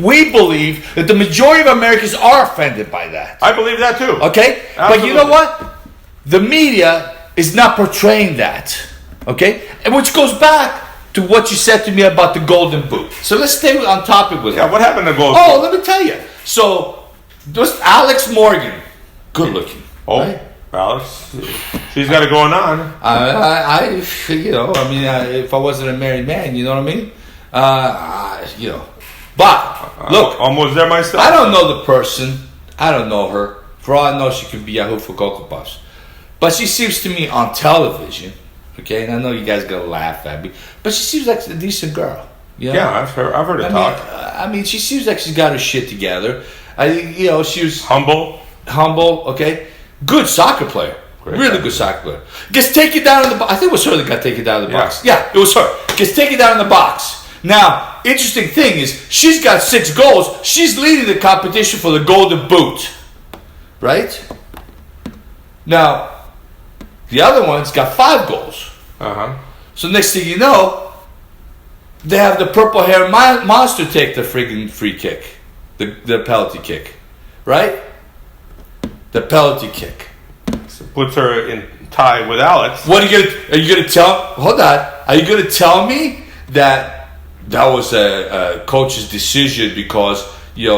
that the majority of Americans are offended by that. I believe that too. Okay? Absolutely. But you know what? The media is not portraying that. Okay? And which goes back to what you said to me about the golden boot. So let's stay on topic with it. Yeah, what happened to golden boot? Oh, let me tell you. So, just Alex Morgan. Good looking. Oh. Right? Alex, she's got it going on. If I wasn't a married man, you know what I mean? But look, almost there myself. I don't know the person. I don't know her. For all I know, she could be Yahoo for Cocoa Puffs. But she seems to me on television. Okay, and I know you guys gonna laugh at me, but she seems like a decent girl. Yeah, I've heard her talk. She seems like she's got her shit together. She was humble. Okay. Good soccer player. Great really good soccer player. Gets taken down in the box. I think it was her that got taken down in the box. Yeah, it was her. Gets taken down in the box. Now, interesting thing is, she's got 6 goals. She's leading the competition for the Golden Boot. Right? Now, the other one's got 5 goals. Uh-huh. So next thing you know, they have the purple hair monster take the friggin' free kick. The penalty kick. Right? The penalty kick. So puts her in tie with Alex. What are you gonna tell? Hold on. Are you gonna tell me that was a coach's decision because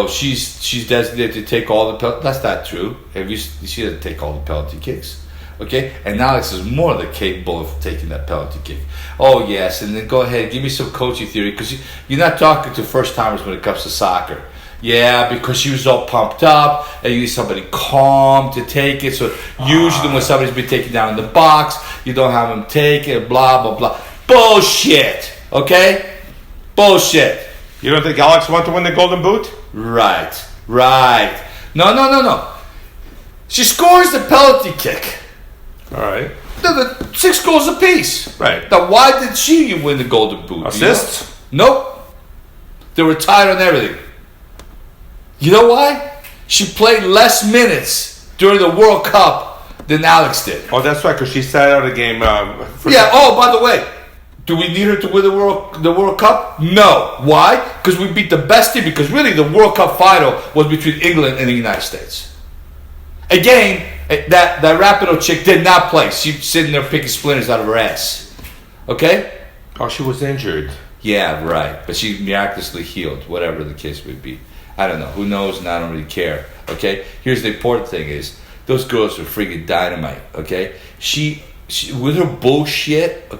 she's designated to take all the penalty? That's not true. She doesn't take all the penalty kicks. Okay, and Alex is more than capable of taking that penalty kick. Oh yes, and then go ahead, give me some coaching theory because you're not talking to first timers when it comes to soccer. Yeah, because she was all pumped up, and you need somebody calm to take it. So usually when somebody's been taken down in the box, you don't have them take it, blah, blah, blah. Bullshit, okay? Bullshit. You don't think Alex wants to win the Golden Boot? Right. No. She scores the penalty kick. All right. The 6 goals apiece. Right. Now, why did she win the Golden Boot? Assists? Nope. They were tied on everything. You know why? She played less minutes during the World Cup than Alex did. Oh, that's right, because she sat out a game. Oh, by the way, do we need her to win the World Cup? No. Why? Because we beat the best team. Because really, the World Cup final was between England and the United States. Again, that Rapinoe chick did not play. She's sitting there picking splinters out of her ass. Okay? Oh, she was injured. Yeah, right. But she miraculously healed, whatever the case would be. I don't know. Who knows? And I don't really care. Okay? Here's the important thing is, those girls are freaking dynamite. Okay? She with her bullshit,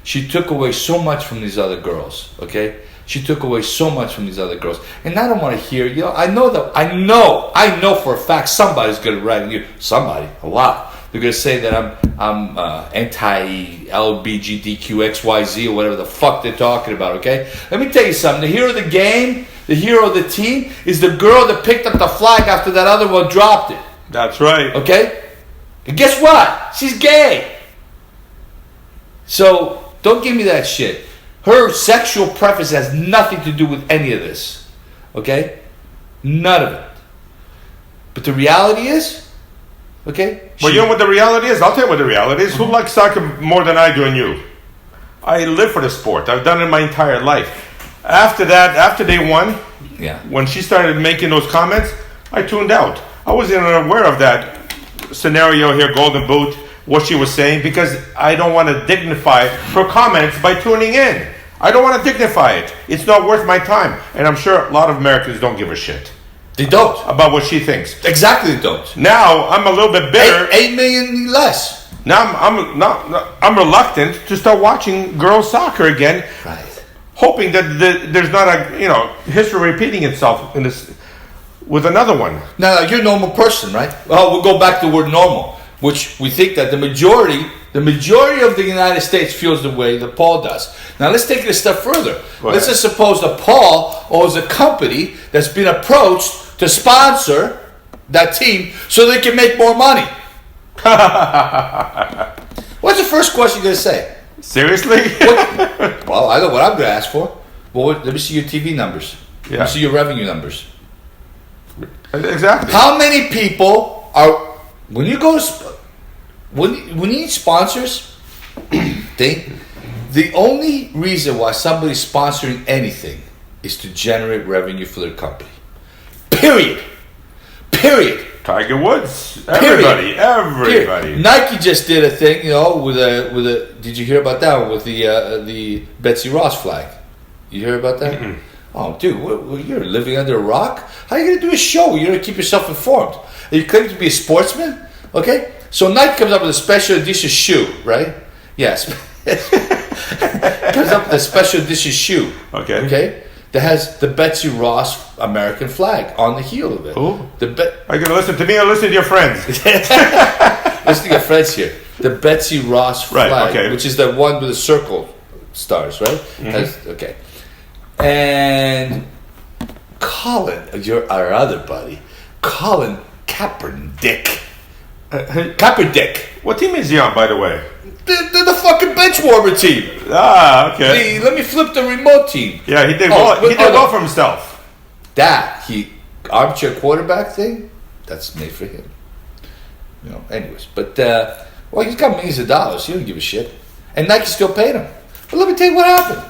she took away so much from these other girls. Okay? She took away so much from these other girls, and I don't want to hear. I know for a fact somebody's going to write on you. Somebody, a lot. They're going to say that I'm anti-LBGTQXYZ or whatever the fuck they're talking about. Okay, let me tell you something. The hero of the game, the hero of the team, is the girl that picked up the flag after that other one dropped it. That's right. Okay, and guess what? She's gay. So don't give me that shit. Her sexual preference has nothing to do with any of this. Okay? None of it. But the reality is, okay? Well, you know what the reality is? I'll tell you what the reality is. Who likes soccer more than I do and you? I live for the sport. I've done it my entire life. After that, after they won, when she started making those comments, I tuned out. I wasn't even aware of that scenario here, Golden Boot, what she was saying, because I don't want to dignify her comments by tuning in. I don't want to dignify it. It's not worth my time. And I'm sure a lot of Americans don't give a shit. They don't. About what she thinks. Exactly, they don't. Now, I'm a little bit bitter. 8 million less. Now, I'm reluctant to start watching girls soccer again. Right. Hoping that there's not a, history repeating itself in this with another one. Now, you're a normal person, right? Well, we'll go back to the word normal, which we think that the majority of the United States feels the way that Paul does. Now, let's take it a step further. Let's just suppose that Paul owns a company that's been approached to sponsor that team so they can make more money. What's the first question you're going to say? Seriously? Well, I know what I'm going to ask for. Well, let me see your TV numbers. Let me see your revenue numbers. Exactly. How many people are... When you go to... When you need sponsors, the only reason why somebody's sponsoring anything is to generate revenue for their company. Period. Tiger Woods. Everybody. Period. Nike just did a thing, with a. Did you hear about that one with the Betsy Ross flag? You hear about that? Mm-mm. Oh, dude, you're living under a rock. How are you gonna do a show? You're gonna keep yourself informed. Are you claiming to be a sportsman? Okay. So Nike comes up with a special edition shoe, right? Yes. Comes up with a special edition shoe. Okay. That has the Betsy Ross American flag on the heel of it. Oh. Are you going to listen to me or listen to your friends? Listen to your friends here. The Betsy Ross flag, which is the one with the circle stars, right? Mm-hmm. Okay. And Colin, our other buddy, Colin Kaepernick. Kaepernick. What team is he on, by the way? The fucking bench warmer team. Ah, okay. Let me flip the remote team. Yeah, he did well. He did well for himself. Armchair quarterback thing, that's made for him. Anyways, but he's got millions of dollars. He don't give a shit, and Nike still paid him. But let me tell you what happened.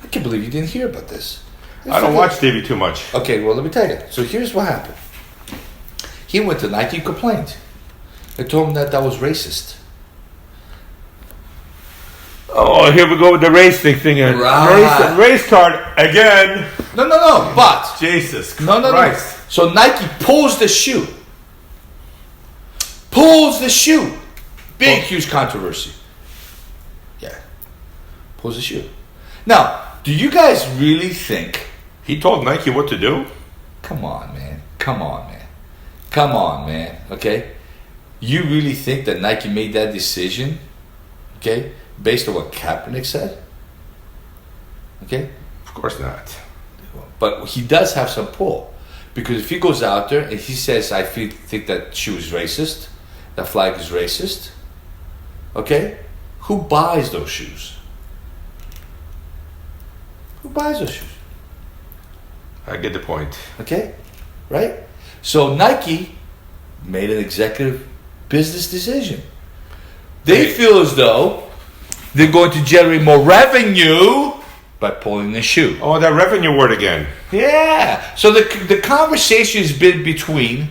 I can't believe you didn't hear about this. I don't watch TV too much. Okay, well let me tell you. So here's what happened. He went to Nike and complained. They told him that was racist. Oh, here we go with the race thing. Right. Race card again. No. But Jesus Christ. No. So Nike pulls the shoe. Big, huge controversy. Yeah. Pulls the shoe. Now, do you guys really think he told Nike what to do? Come on, man. Okay? You really think that Nike made that decision? Okay? Based on what Kaepernick said? Okay? Of course not. But he does have some pull. Because if he goes out there and he says, I think that shoe is racist, that flag is racist, okay? Who buys those shoes? I get the point. Okay? Right? So Nike made an executive business decision. They feel as though they're going to generate more revenue by pulling the shoe. Oh, that revenue word again. Yeah. So the conversation has been between,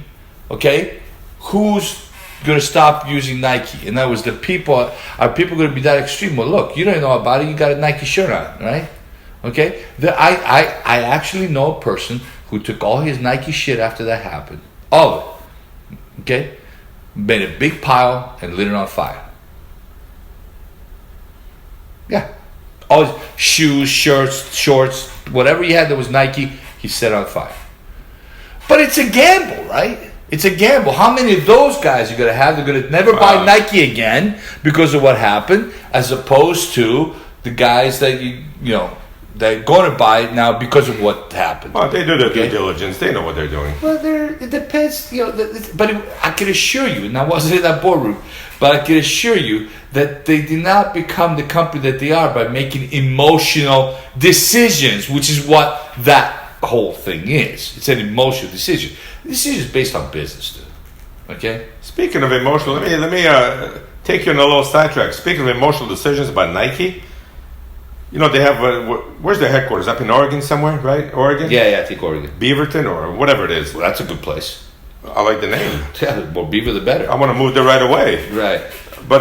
okay, who's going to stop using Nike? In other words, are people going to be that extreme? Well, look, you don't know about it. You got a Nike shirt on, right? Okay. I actually know a person who took all his Nike shit after that happened. All of it. Okay. Made a big pile and lit it on fire. Yeah. Always shoes, shirts, shorts, whatever he had that was Nike, he set on fire. But it's a gamble, right? It's a gamble. How many of those guys are going to have? They're going to never buy Nike again because of what happened, as opposed to the guys that they're going to buy it now because of what happened. Well, they do their due diligence. They know what they're doing. Well, it depends, but I can assure you, and I wasn't in that boardroom, but I can assure you that they did not become the company that they are by making emotional decisions, which is what that whole thing is. It's an emotional decision. This is based on business, dude. Okay? Speaking of emotional, let me take you on a little sidetrack. Speaking of emotional decisions about Nike, they have, where's their headquarters? Up in Oregon somewhere, right? Oregon? Yeah, I think Oregon. Beaverton or whatever it is. Well, that's a good place. I like the name. Yeah, the more beaver, the better. I want to move there right away. Right. But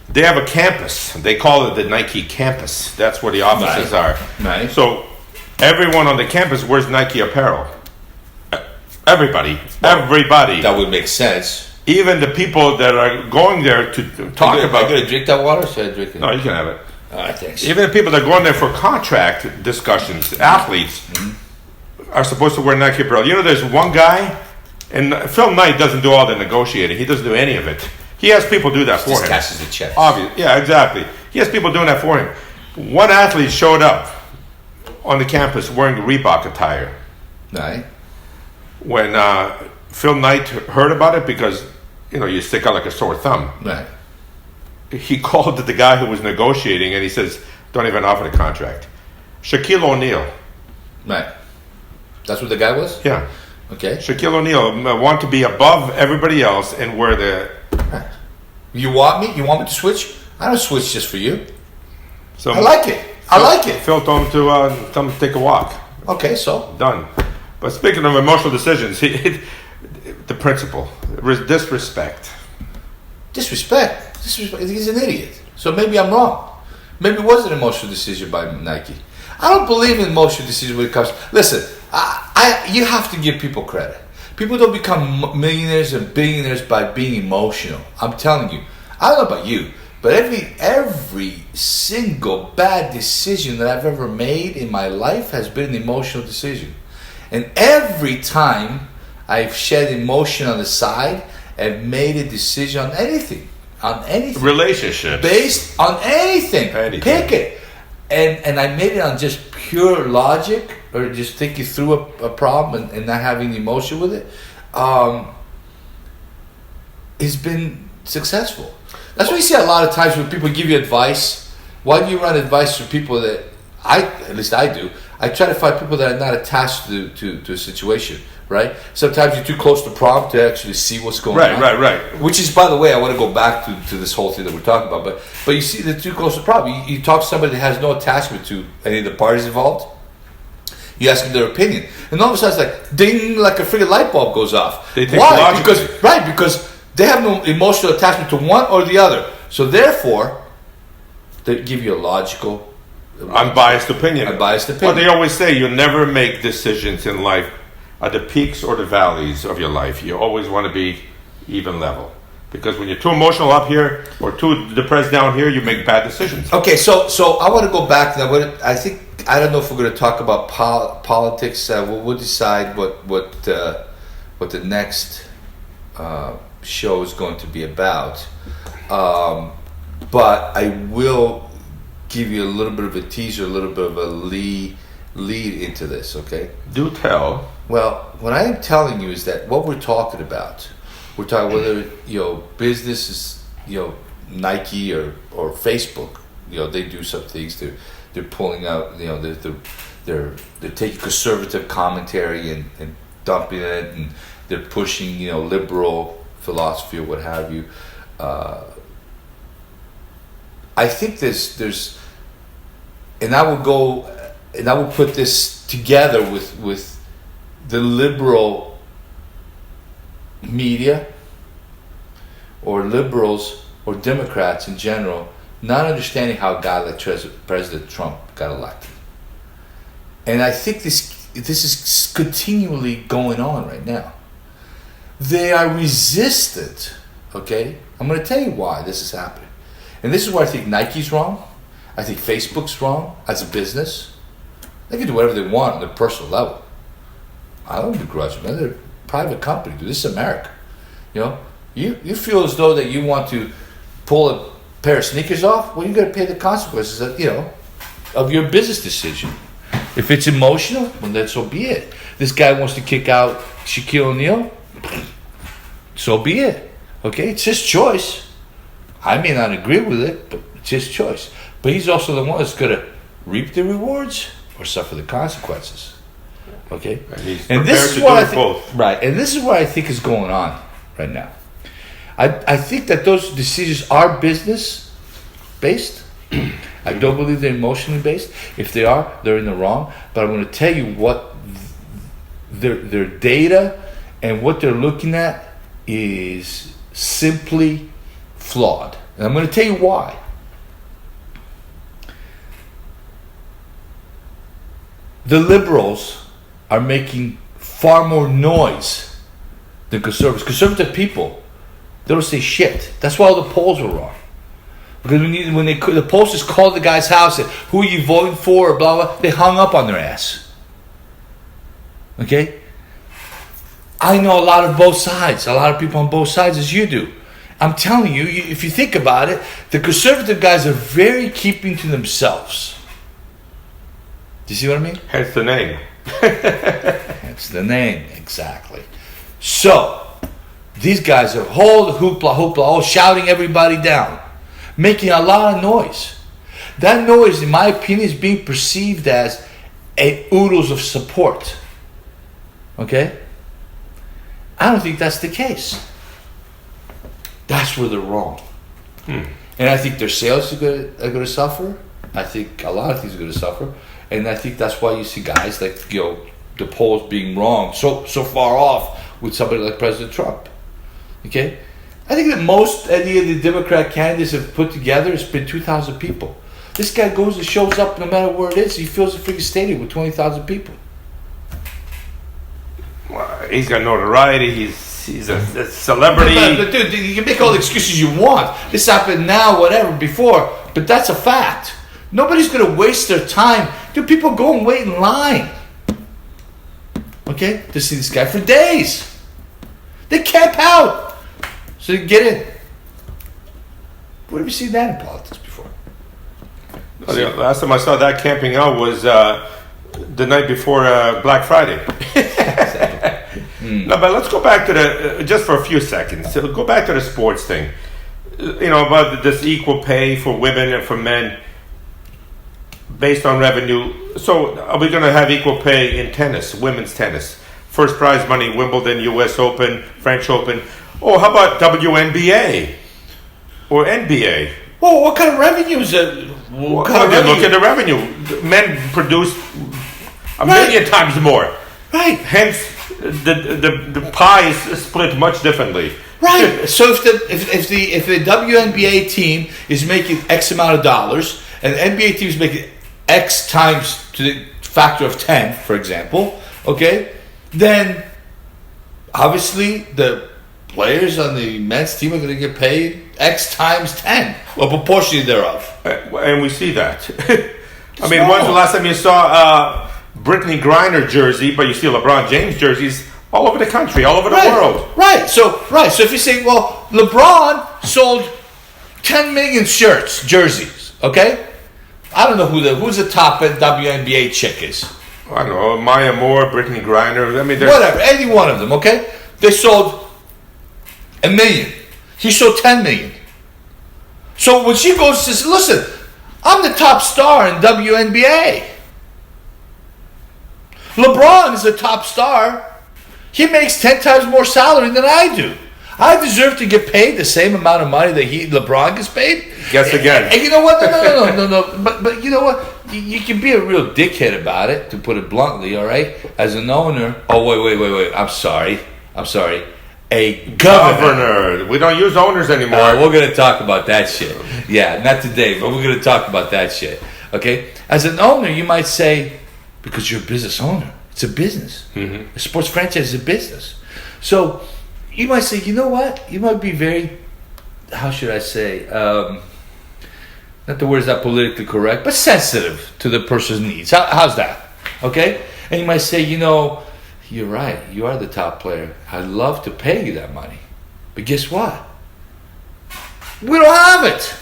they have a campus. They call it the Nike campus. That's where the offices are. Nice. So everyone on the campus wears Nike apparel. Everybody. That would make sense. Even the people that are going there to talk about... Are you going to drink that water or should I drink it? No, you can have it. All right, thanks. Even the people that are going there for contract discussions, athletes, are supposed to wear Nike apparel. There's one guy, and Phil Knight doesn't do all the negotiating. He doesn't do any of it. He has people do that for him. Just cashes the check. Obviously. Yeah, exactly. He has people doing that for him. One athlete showed up on the campus wearing Reebok attire. Right. When Phil Knight heard about it, because, you stick out like a sore thumb. Right. He called the guy who was negotiating and he says, don't even offer the contract. Shaquille O'Neal. Right. That's what the guy was? Yeah. Okay. Shaquille O'Neal want to be above everybody else and wear the... You want me? You want me to switch? I don't switch just for you. So I like it. I like it. Phil told him to take a walk. Okay, so? Done. But speaking of emotional decisions, the principle, disrespect. Disrespect. He's an idiot. So maybe I'm wrong. Maybe it was an emotional decision by Nike. I don't believe in emotional decisions when it comes... Listen, you have to give people credit. People don't become millionaires and billionaires by being emotional. I'm telling you. I don't know about you, but every single bad decision that I've ever made in my life has been an emotional decision. And every time I've shed emotion on the side and made a decision on anything. Relationships. Based on anything. Pick it. And I made it on just pure logic, or just thinking through a problem and not having emotion with it, has been successful. That's why you see a lot of times when people give you advice. Why do you run advice from people that at least I do? I try to find people that are not attached to a situation, right? Sometimes you're too close to the problem to actually see what's going on. Right. Which is, by the way, I want to go back to this whole thing that we're talking about. But you see, they're too close to the problem. You talk to somebody that has no attachment to any of the parties involved. You ask them their opinion, and all of a sudden it's like ding, like a freaking light bulb goes off. Why? Because they have no emotional attachment to one or the other. So therefore, they give you a logical, unbiased opinion. Well, they always say you never make decisions in life at the peaks or the valleys of your life. You always want to be even level. Because when you're too emotional up here or too depressed down here, you make bad decisions. Okay, so I want to go back to that. I don't know if we're going to talk about politics. We'll decide what the next show is going to be about. But I will give you a little bit of a teaser, a little bit of a lead into this, okay? Do tell. Well, what I am telling you is that what we're talking about, whether business is Nike or Facebook, they do some things. They're pulling out, they're taking conservative commentary and dumping it, and they're pushing liberal philosophy or what have you. I think there's and I will put this together with the liberal media or liberals or Democrats in general not understanding how a guy like President Trump got elected. And I think this is continually going on right now. They are resistant, okay? I'm going to tell you why this is happening. And this is where I think Nike's wrong. I think Facebook's wrong as a business. They can do whatever they want on their personal level. I don't begrudge them. They're a private company, dude. This is America. You know, you feel as though that you want to pull a pair of sneakers off. Well, you got to pay the consequences of, of your business decision. If it's emotional, well, then so be it. This guy wants to kick out Shaquille O'Neal. So be it. Okay, it's his choice. I may not agree with it, but it's his choice. But he's also the one that's going to reap the rewards or suffer the consequences. Okay, and this is what I think. Both. Right, and this is what I think is going on right now. I think that those decisions are business based. I don't believe they're emotionally based. If they are, they're in the wrong. But I'm going to tell you what their data and what they're looking at is simply flawed. And I'm going to tell you why. The liberals are making far more noise than conservatives. Conservative people, they don't say shit. That's why all the polls were wrong. Because when the pollsters called the guy's house and who are you voting for, or blah, blah, they hung up on their ass. Okay? I know a lot of both sides. A lot of people on both sides, as you do. I'm telling you, if you think about it, the conservative guys are very keeping to themselves. Do you see what I mean? Hence the name. Hence the name, exactly. So, these guys are whole hoopla, shouting everybody down, making a lot of noise. That noise, in my opinion, is being perceived as a oodles of support. Okay? I don't think that's the case. That's where they're wrong. And I think their sales are going to suffer. I think a lot of things are going to suffer. And I think that's why you see guys like, the polls being wrong, so far off with somebody like President Trump. Okay? I think that any of the Democrat candidates have put together has been 2,000 people. This guy goes and shows up no matter where it is. He fills a freaking stadium with 20,000 people. Well, he's got notoriety. He's a celebrity. But dude, you can make all the excuses you want. This happened now, whatever, before. But that's a fact. Nobody's going to waste their time. Dude, people go and wait in line. Okay? To see this guy for days. They camp out so they can get in. Where have you seen that in politics before? No, the last time I saw that camping out was the night before Black Friday. No, but let's go back to just for a few seconds. So go back to the sports thing. About this equal pay for women and for men based on revenue. So are we going to have equal pay in tennis, women's tennis? First prize money, Wimbledon, U.S. Open, French Open. Oh, how about WNBA or NBA? Well, what kind of revenue is it? Look at the revenue. Men produce a million times more. Right. Hence, the pie is split much differently. Right. So if the WNBA team is making X amount of dollars and the NBA team is making X times to the factor of 10, for example, okay, then obviously the players on the men's team are going to get paid X times 10, or proportionally thereof. And we see that. I mean, when's the last time you saw Brittany Griner jersey, but you see LeBron James jerseys all over the country, all over the world? Right. So if you say, well, LeBron sold 10 million jerseys, okay? I don't know who's the top WNBA chick is. I don't know, Maya Moore, Brittany Griner. I mean, whatever, any one of them, okay? They sold 1 million. He sold 10 million. So when she goes and says, listen, I'm the top star in WNBA. LeBron is the top star. He makes 10 times more salary than I do. I deserve to get paid the same amount of money that LeBron gets paid. Guess again. And you know what? No. But you know what? You can be a real dickhead about it, to put it bluntly, all right? As an owner. Oh, wait. I'm sorry. A governor. We don't use owners anymore. We're going to talk about that shit. Yeah, not today, but we're going to talk about that shit. Okay? As an owner, you might say, because you're a business owner. It's a business. Mm-hmm. A sports franchise is a business. So you might say, you know what? You might be very, how should I say, not the word is not politically correct, but sensitive to the person's needs. How's that? Okay? And you might say, you're right. You are the top player. I'd love to pay you that money. But guess what? We don't have it.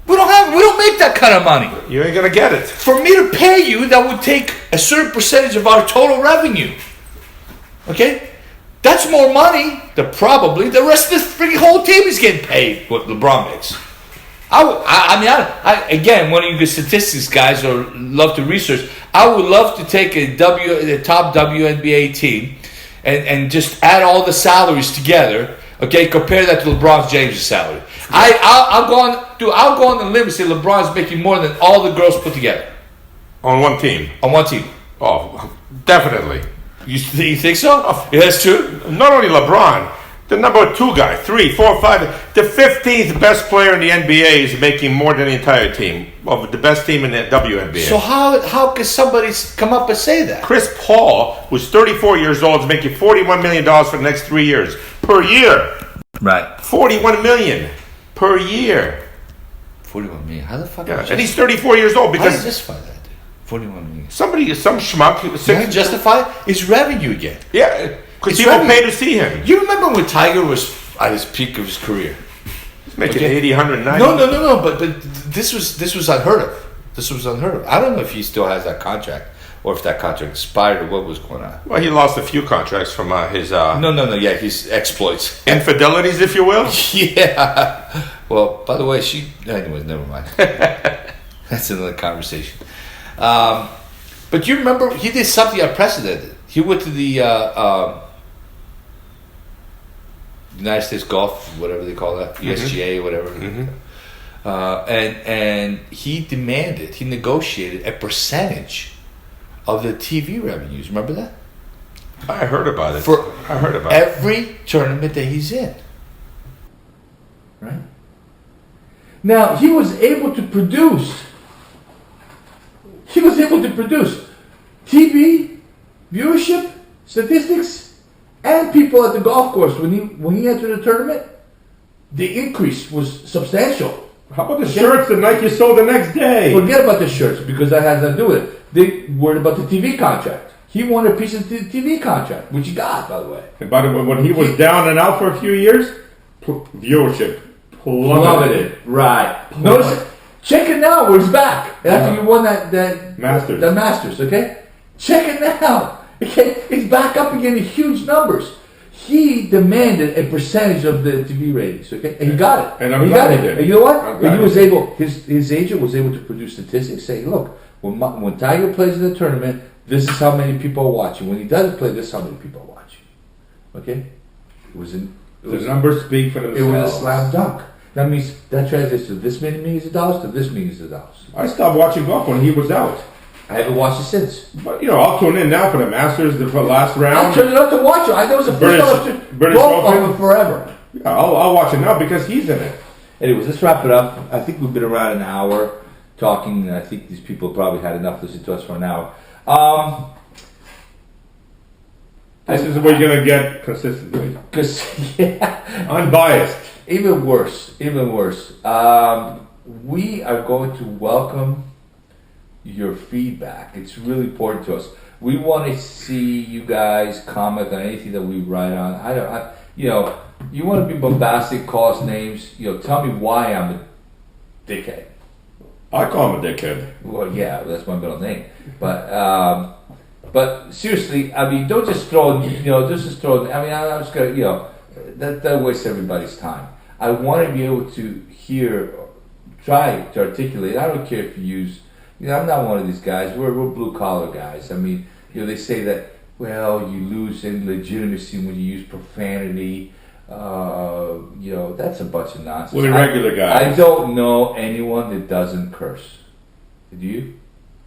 We don't make that kind of money. You ain't gonna get it. For me to pay you, that would take a certain percentage of our total revenue. Okay? That's more money than probably the rest of this freaking whole team is getting paid what LeBron makes. Again, one of you good statistics guys or love to research, I would love to take a top WNBA team and just add all the salaries together. Okay, compare that to LeBron James' salary. I'll go on the limb and say LeBron's making more than all the girls put together. On one team? On one team. Oh, definitely. You think so? Oh, yeah, that's true. Not only LeBron, the number 2 guy, 3, 4, 5, the 15th best player in the NBA is making more than the entire team of the best team in the WNBA. So how could somebody come up and say that? Chris Paul, who's 34 years old, is making $41 million for the next 3 years per year. Right. $41 million per year. 41 million. How the fuck? Yeah, and he's 34 years old because. How do you justify that, dude? 41 million. Some schmuck. You justify it? It's revenue again. Yeah, because people pay to see him. You remember when Tiger was at his peak of his career? He's making 80, 190. No. But this was unheard of. This was unheard of. I don't know if he still has that contract or if that contract expired or what was going on. Well, he lost a few contracts from his. No. Yeah, his exploits, infidelities, if you will. Yeah. Well, by the way, anyways, never mind. That's another conversation. But you remember he did something unprecedented. He went to the United States Golf, whatever they call that, USGA, whatever. Mm-hmm. And he negotiated a percentage of the TV revenues. Remember that? I heard about it. I heard about every tournament that he's in. Right? Now, he was able to produce TV, viewership, statistics, and people at the golf course. When he entered the tournament, the increase was substantial. How about the shirts that Nike sold the next day? Forget about the shirts, because that has nothing to do with it. They worried about the TV contract. He wanted a piece of the TV contract, which he got, by the way. And by the way, when he was down and out for a few years, viewership plummeted. Right. Notice, check it now where he's back. After you won that Masters. The Masters, okay? Check it now. Okay? It's back up again in huge numbers. He demanded a percentage of the TV ratings, okay? And he got it. And I'm glad he did. And you know what? He was able, his agent was able to produce statistics saying, look, when Tiger plays in the tournament, this is how many people are watching. When he doesn't play, this is how many people are watching. Okay? The numbers speak for themselves. It was a slam dunk. That means that translates to this many millions of dollars to this millions of dollars. I stopped watching golf when he was out. I haven't watched it since. But, I'll tune in now for the Masters, the last round. I turned it up to watch it. I know it was the first time British Open forever. Yeah, I'll watch it now because he's in it. Anyways, let's wrap it up. I think we've been around an hour talking, and I think these people probably had enough to listen to us for an hour. This is what you're going to get consistently. Unbiased. Even worse. We are going to welcome your feedback. It's really important to us. We want to see you guys comment on anything that we write on. You want to be bombastic, call us names. Tell me why I'm a dickhead. I call him a dickhead. Well, yeah, that's my middle name. But seriously, don't just throw. I'm just gonna. That wastes everybody's time. I want to be able to try to articulate. I don't care if you use. I'm not one of these guys. We're blue collar guys. They say that. Well, you lose in legitimacy when you use profanity. That's a bunch of nonsense. We're regular guys. I don't know anyone that doesn't curse. Do you?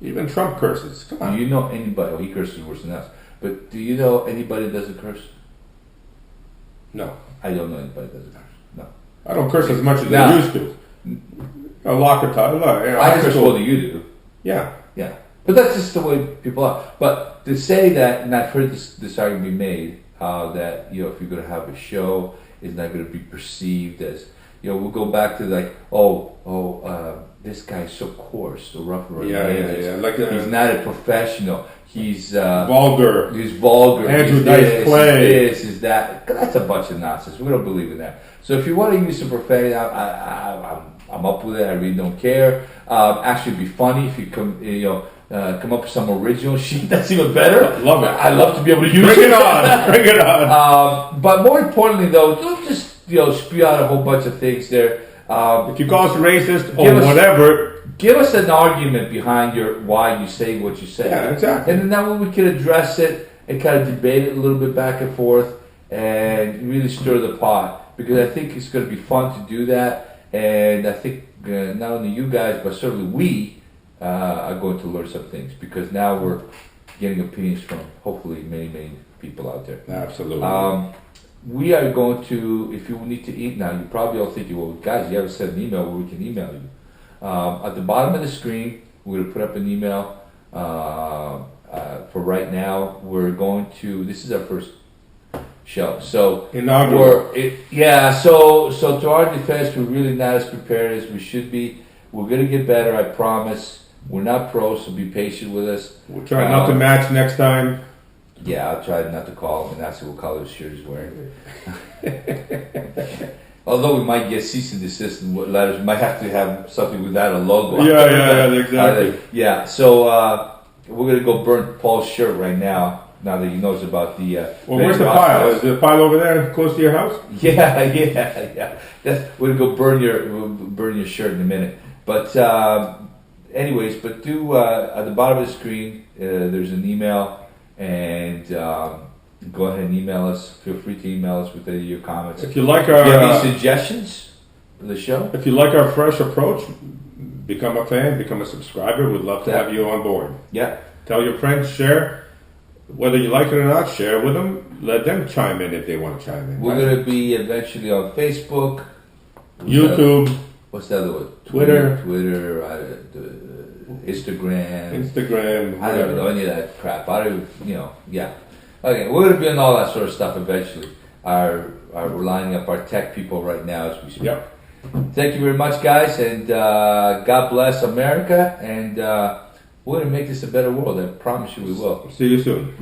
Even Trump curses. Come on. Do you know anybody? Well, he curses worse than us. But do you know anybody that doesn't curse? No. I don't know anybody that doesn't curse. No. I don't curse as much as I used to. I curse more than you do. Yeah. Yeah. But that's just the way people are. But to say that, and I've heard this argument be made, how that, you know, if you're going to have a show, it's not going to be perceived as, you know, we'll go back to like, this guy's so coarse, so rough around the edges. Like he's not a professional. He's vulgar. He's vulgar. Andrew Dice Clay. This is that. That's a bunch of nonsense. We don't believe in that. So if you want to use some profanity, I'm up with it. I really don't care. Actually, it'd be funny if you come up with some original shit. That's even better. Love it. I love to be able to use it. Bring it on. Bring it on. But more importantly, though, don't just spew out a whole bunch of things there. If you call us racist or whatever, give us an argument behind why you say what you say. Yeah, exactly. And then that way we can address it and kind of debate it a little bit back and forth and really stir the pot, because I think it's going to be fun to do that. And I think not only you guys, but certainly we are going to learn some things, because now we're getting opinions from hopefully many, many people out there. Absolutely. We are going to, if you need to eat now, you probably all think, well, guys, you haven't sent an email where we can email you. At the bottom of the screen, we're going to put up an email. For right now, we're going to, this is our first show. So, inaugural. So to our defense, we're really not as prepared as we should be. We're going to get better, I promise. We're not pros, so be patient with us. We'll try not to match next time. Yeah, I'll try not to call him and ask him what color his shirt he's wearing. Although we might get cease and desist letters, we might have to have something without a logo. Yeah, exactly. Yeah, so we're going to go burn Paul's shirt right now that he knows about the... well, where's the pile? Is the pile over there close to your house? Yeah. We're going to go burn your shirt in a minute. But anyways, but do, at the bottom of the screen, there's an email. And go ahead and email us. Feel free to email us with any of your comments. If you like if you have any suggestions for the show, if you like our fresh approach, become a fan, become a subscriber. We'd love to have you on board. Yeah. Tell your friends, share. Whether you like it or not, share with them. Let them chime in if they want to chime in. We're going to be eventually on Facebook, YouTube. What's the other one? Twitter. Instagram. I don't know any of that crap. Yeah. Okay, we're going to be on all that sort of stuff eventually. We're lining up our tech people right now as we speak. Yep. Thank you very much, guys, and God bless America, and we're going to make this a better world. I promise you we will. See you soon.